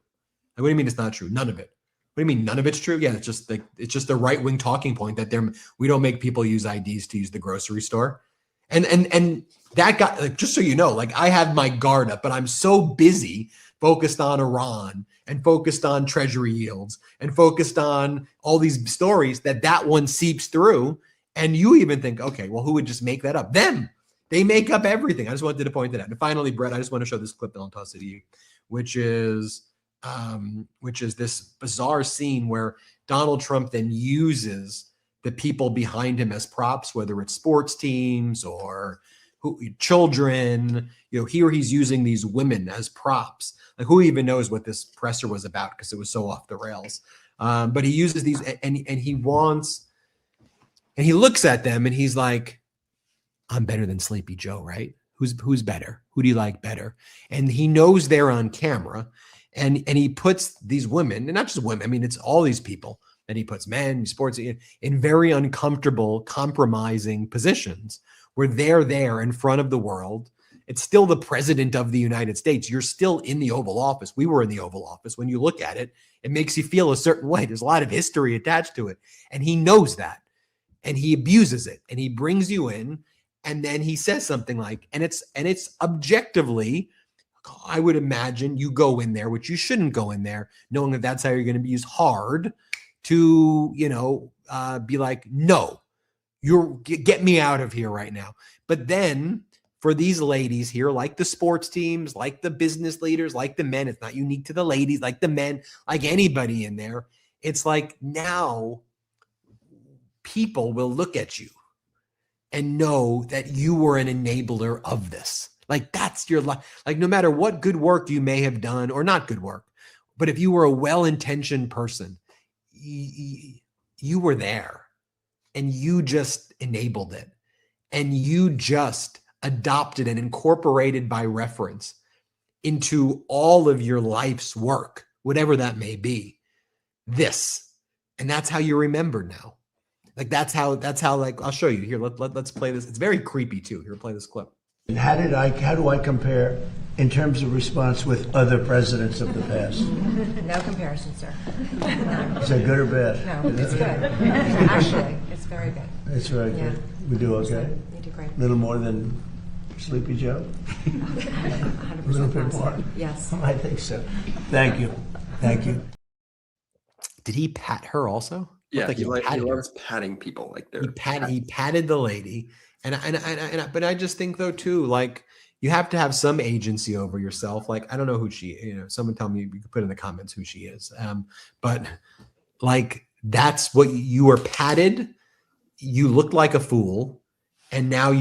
Like, what do you mean it's not true? None of it. What do you mean none of it's true? Yeah, it's just a right-wing talking point that we don't make people use IDs to use the grocery store. And that got, like, just so you know, like I have my guard up, but I'm so busy focused on Iran and focused on treasury yields and focused on all these stories that one seeps through. And you even think, okay, well, who would just make that up? Them. They make up everything. I just wanted to point that out. And finally, Brett, I just want to show this clip that I'll toss it to you, which is this bizarre scene where Donald Trump then uses the people behind him as props, whether it's sports teams or children. Here he's using these women as props. Like, who even knows what this presser was about because it was so off the rails. But he uses these and he looks at them and he's like, I'm better than Sleepy Joe, right? Who's better? Who do you like better? And he knows they're on camera. And he puts these women, and not just women, I mean, it's all these people that he puts, men, sports, in very uncomfortable, compromising positions where they're there in front of the world. It's still the president of the United States. You're still in the Oval Office. We were in the Oval Office. When you look at it, it makes you feel a certain way. There's a lot of history attached to it. And he knows that. And he abuses it. And he brings you in. And then he says something like, and it's objectively, I would imagine you go in there, which you shouldn't go in there, knowing that that's how you're going to be used hard to, be like, no, get me out of here right now. But then for these ladies here, like the sports teams, like the business leaders, like the men, it's not unique to the ladies, like the men, like anybody in there. It's like now people will look at you and know that you were an enabler of this. Like that's your life. Like no matter what good work you may have done or not good work, but if you were a well-intentioned person, you were there and you just enabled it and you just adopted and incorporated by reference into all of your life's work, whatever that may be, this. And that's how you're remembered now. Like that's how like, I'll show you here. Let's play this. It's very creepy too. Here, play this clip. How do I compare in terms of response with other presidents of the past? No comparison, sir. Is that good or bad? No, it's good. Actually, it's very good. It's very good. We do okay? You do great. A little more than Sleepy Joe? 100% A little bit positive. more? Yes. I think so. Thank you. Thank you. Did he pat her also? Yeah, Like he patted her. loves patting people like they're He patted the lady. But I just think though too, like you have to have some agency over yourself. Like I don't know who she, someone tell me, you can put in the comments who she is. But like that's what you were patted. You looked like a fool, and now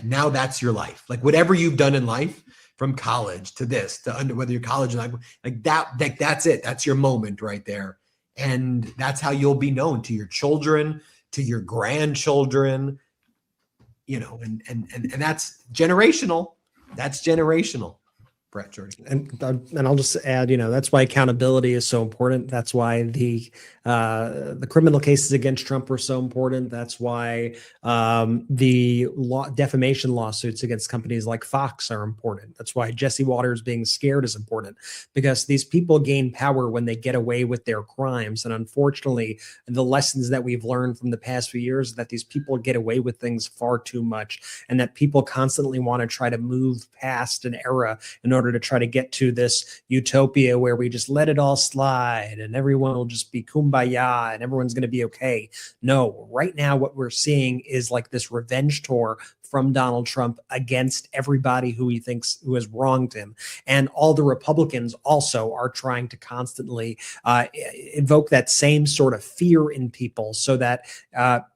now that's your life. Like whatever you've done in life, from college to this to whether you're college or not, like that's it. That's your moment right there, and that's how you'll be known to your children, to your grandchildren. And that's generational. That's generational. Brett, Jordy. And I'll just add, that's why accountability is so important. That's why the criminal cases against Trump are so important. That's why the defamation lawsuits against companies like Fox are important. That's why Jesse Waters being scared is important, because these people gain power when they get away with their crimes. And unfortunately, the lessons that we've learned from the past few years is that these people get away with things far too much, and that people constantly want to try to move past an era in order to try to get to this utopia where we just let it all slide and everyone will just be kumbaya and everyone's going to be okay. No, right now what we're seeing is like this revenge tour from Donald Trump against everybody who he thinks who has wronged him. And all the Republicans also are trying to constantly invoke that same sort of fear in people so that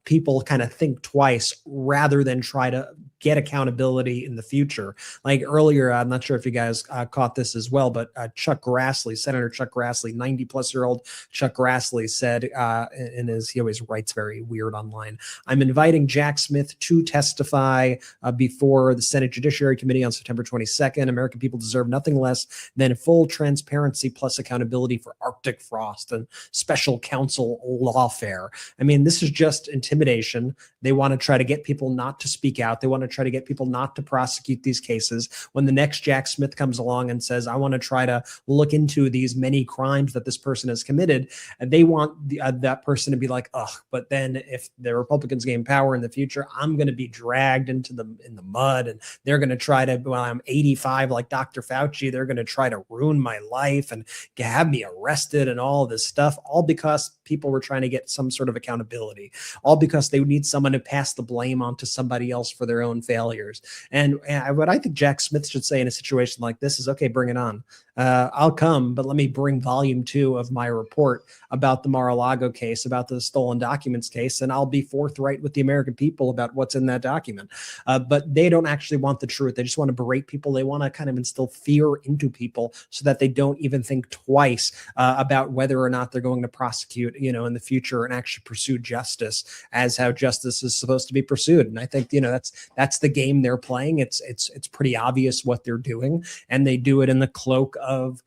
people kind of think twice rather than try to get accountability in the future. Like earlier, I'm not sure if you guys caught this as well, but Chuck Grassley, Senator Chuck Grassley, 90-plus-year-old Chuck Grassley said he always writes very weird online, I'm inviting Jack Smith to testify before the Senate Judiciary Committee on September 22nd. American people deserve nothing less than full transparency plus accountability for Arctic frost and special counsel lawfare. I mean, this is just intimidation. They want to try to get people not to speak out. They want to try to get people not to prosecute these cases. When the next Jack Smith comes along and says, I want to try to look into these many crimes that this person has committed, they want that person to be like, ugh, but then if the Republicans gain power in the future, I'm going to be dragged in the mud, and they're going to try to, well, I'm 85 like Dr. Fauci, they're going to try to ruin my life and have me arrested and all this stuff, all because people were trying to get some sort of accountability, all because they need someone to pass the blame onto somebody else for their own failures. And what I think Jack Smith should say in a situation like this is, okay, bring it on. I'll come, but let me bring volume 2 of my report about the Mar-a-Lago case, about the stolen documents case, and I'll be forthright with the American people about what's in that document. But they don't actually want the truth. They just want to berate people. They want to kind of instill fear into people so that they don't even think twice about whether or not they're going to prosecute, in the future and actually pursue justice as how justice is supposed to be pursued. And I think, that's the game they're playing. It's pretty obvious what they're doing, and they do it in the cloak of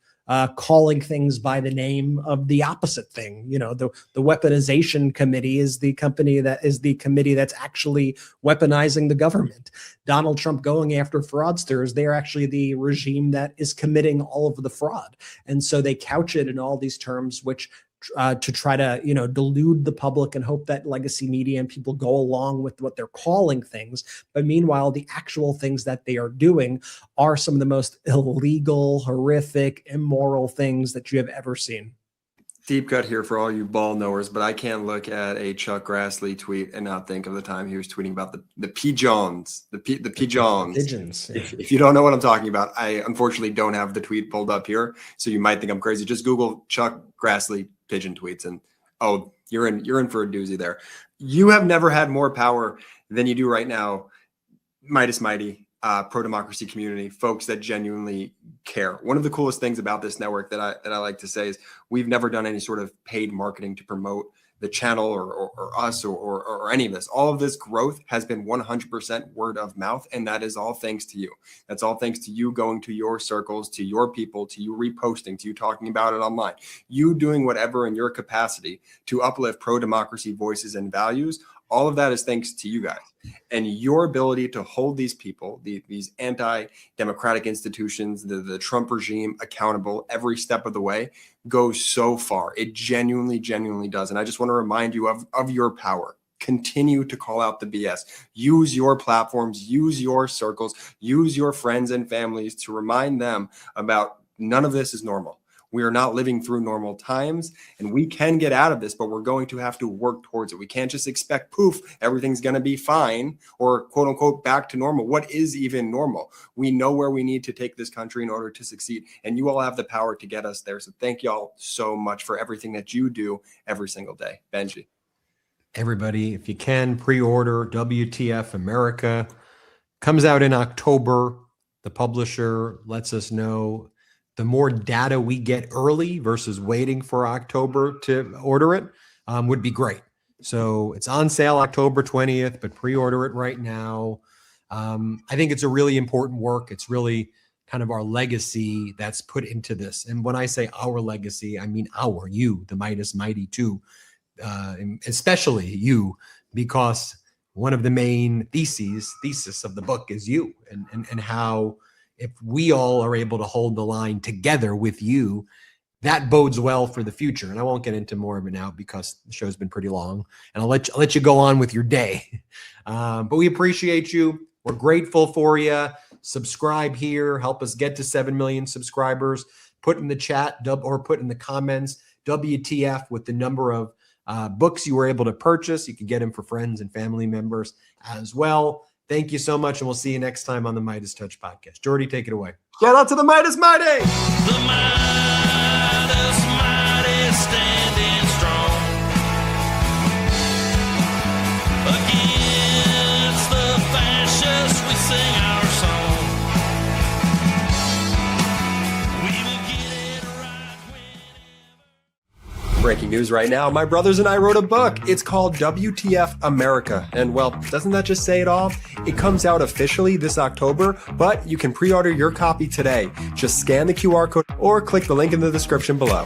calling things by the name of the opposite thing. The weaponization committee is the committee that's actually weaponizing the government. Donald Trump going after fraudsters, they're actually the regime that is committing all of the fraud. And so they couch it in all these terms, which to try to, delude the public and hope that legacy media and people go along with what they're calling things. But meanwhile, the actual things that they are doing are some of the most illegal, horrific, immoral things that you have ever seen. Deep cut here for all you ball knowers, but I can't look at a Chuck Grassley tweet and not think of the time he was tweeting about the pigeons, the pigeons. Pigeons. Yeah. If you don't know what I'm talking about, I unfortunately don't have the tweet pulled up here, so you might think I'm crazy. Just Google Chuck Grassley pigeon tweets, and you're in for a doozy there. You have never had more power than you do right now, Meidas Mighty. Pro-democracy community, folks that genuinely care. One of the coolest things about this network that I like to say is we've never done any sort of paid marketing to promote the channel or us or any of this. All of this growth has been 100% word of mouth, and that is all thanks to you. That's all thanks to you going to your circles, to your people, to you reposting, to you talking about it online, you doing whatever in your capacity to uplift pro-democracy voices and values. All of that is thanks to you guys and your ability to hold these people, these anti-democratic institutions, the Trump regime accountable every step of the way goes so far. It genuinely does. And I just want to remind you of your power. Continue to call out the BS. Use your platforms, use your circles, use your friends and families to remind them about none of this is normal. We are not living through normal times, and we can get out of this, but we're going to have to work towards it. We can't just expect, poof, everything's going to be fine or quote unquote back to normal. What is even normal? We know where we need to take this country in order to succeed, and you all have the power to get us there. So thank y'all so much for everything that you do every single day. Benji. Everybody, if you can, pre-order WTF America. Comes out in October. The publisher lets us know the more data we get early versus waiting for October to order it would be great. So it's on sale October 20th, but pre-order it right now. I think it's a really important work. It's really kind of our legacy that's put into this. And when I say our legacy, I mean you, the Meidas Mighty too, especially you, because one of the main thesis of the book is you and how if we all are able to hold the line together with you, that bodes well for the future. And I won't get into more of it now because the show's been pretty long, and I'll let you go on with your day. But we appreciate you. We're grateful for you. Subscribe here. Help us get to 7 million subscribers. Put in the chat or put in the comments WTF with the number of books you were able to purchase. You can get them for friends and family members as well. Thank you so much, and we'll see you next time on the MeidasTouch Podcast. Jordy, take it away. Shout out to the Meidas Mighty! The Meidas Mighty standing strong against the fascists. Breaking news right now. My brothers and I wrote a book. It's called WTF America. And well, doesn't that just say it all? It comes out officially this October, but you can pre-order your copy today. Just scan the QR code or click the link in the description below.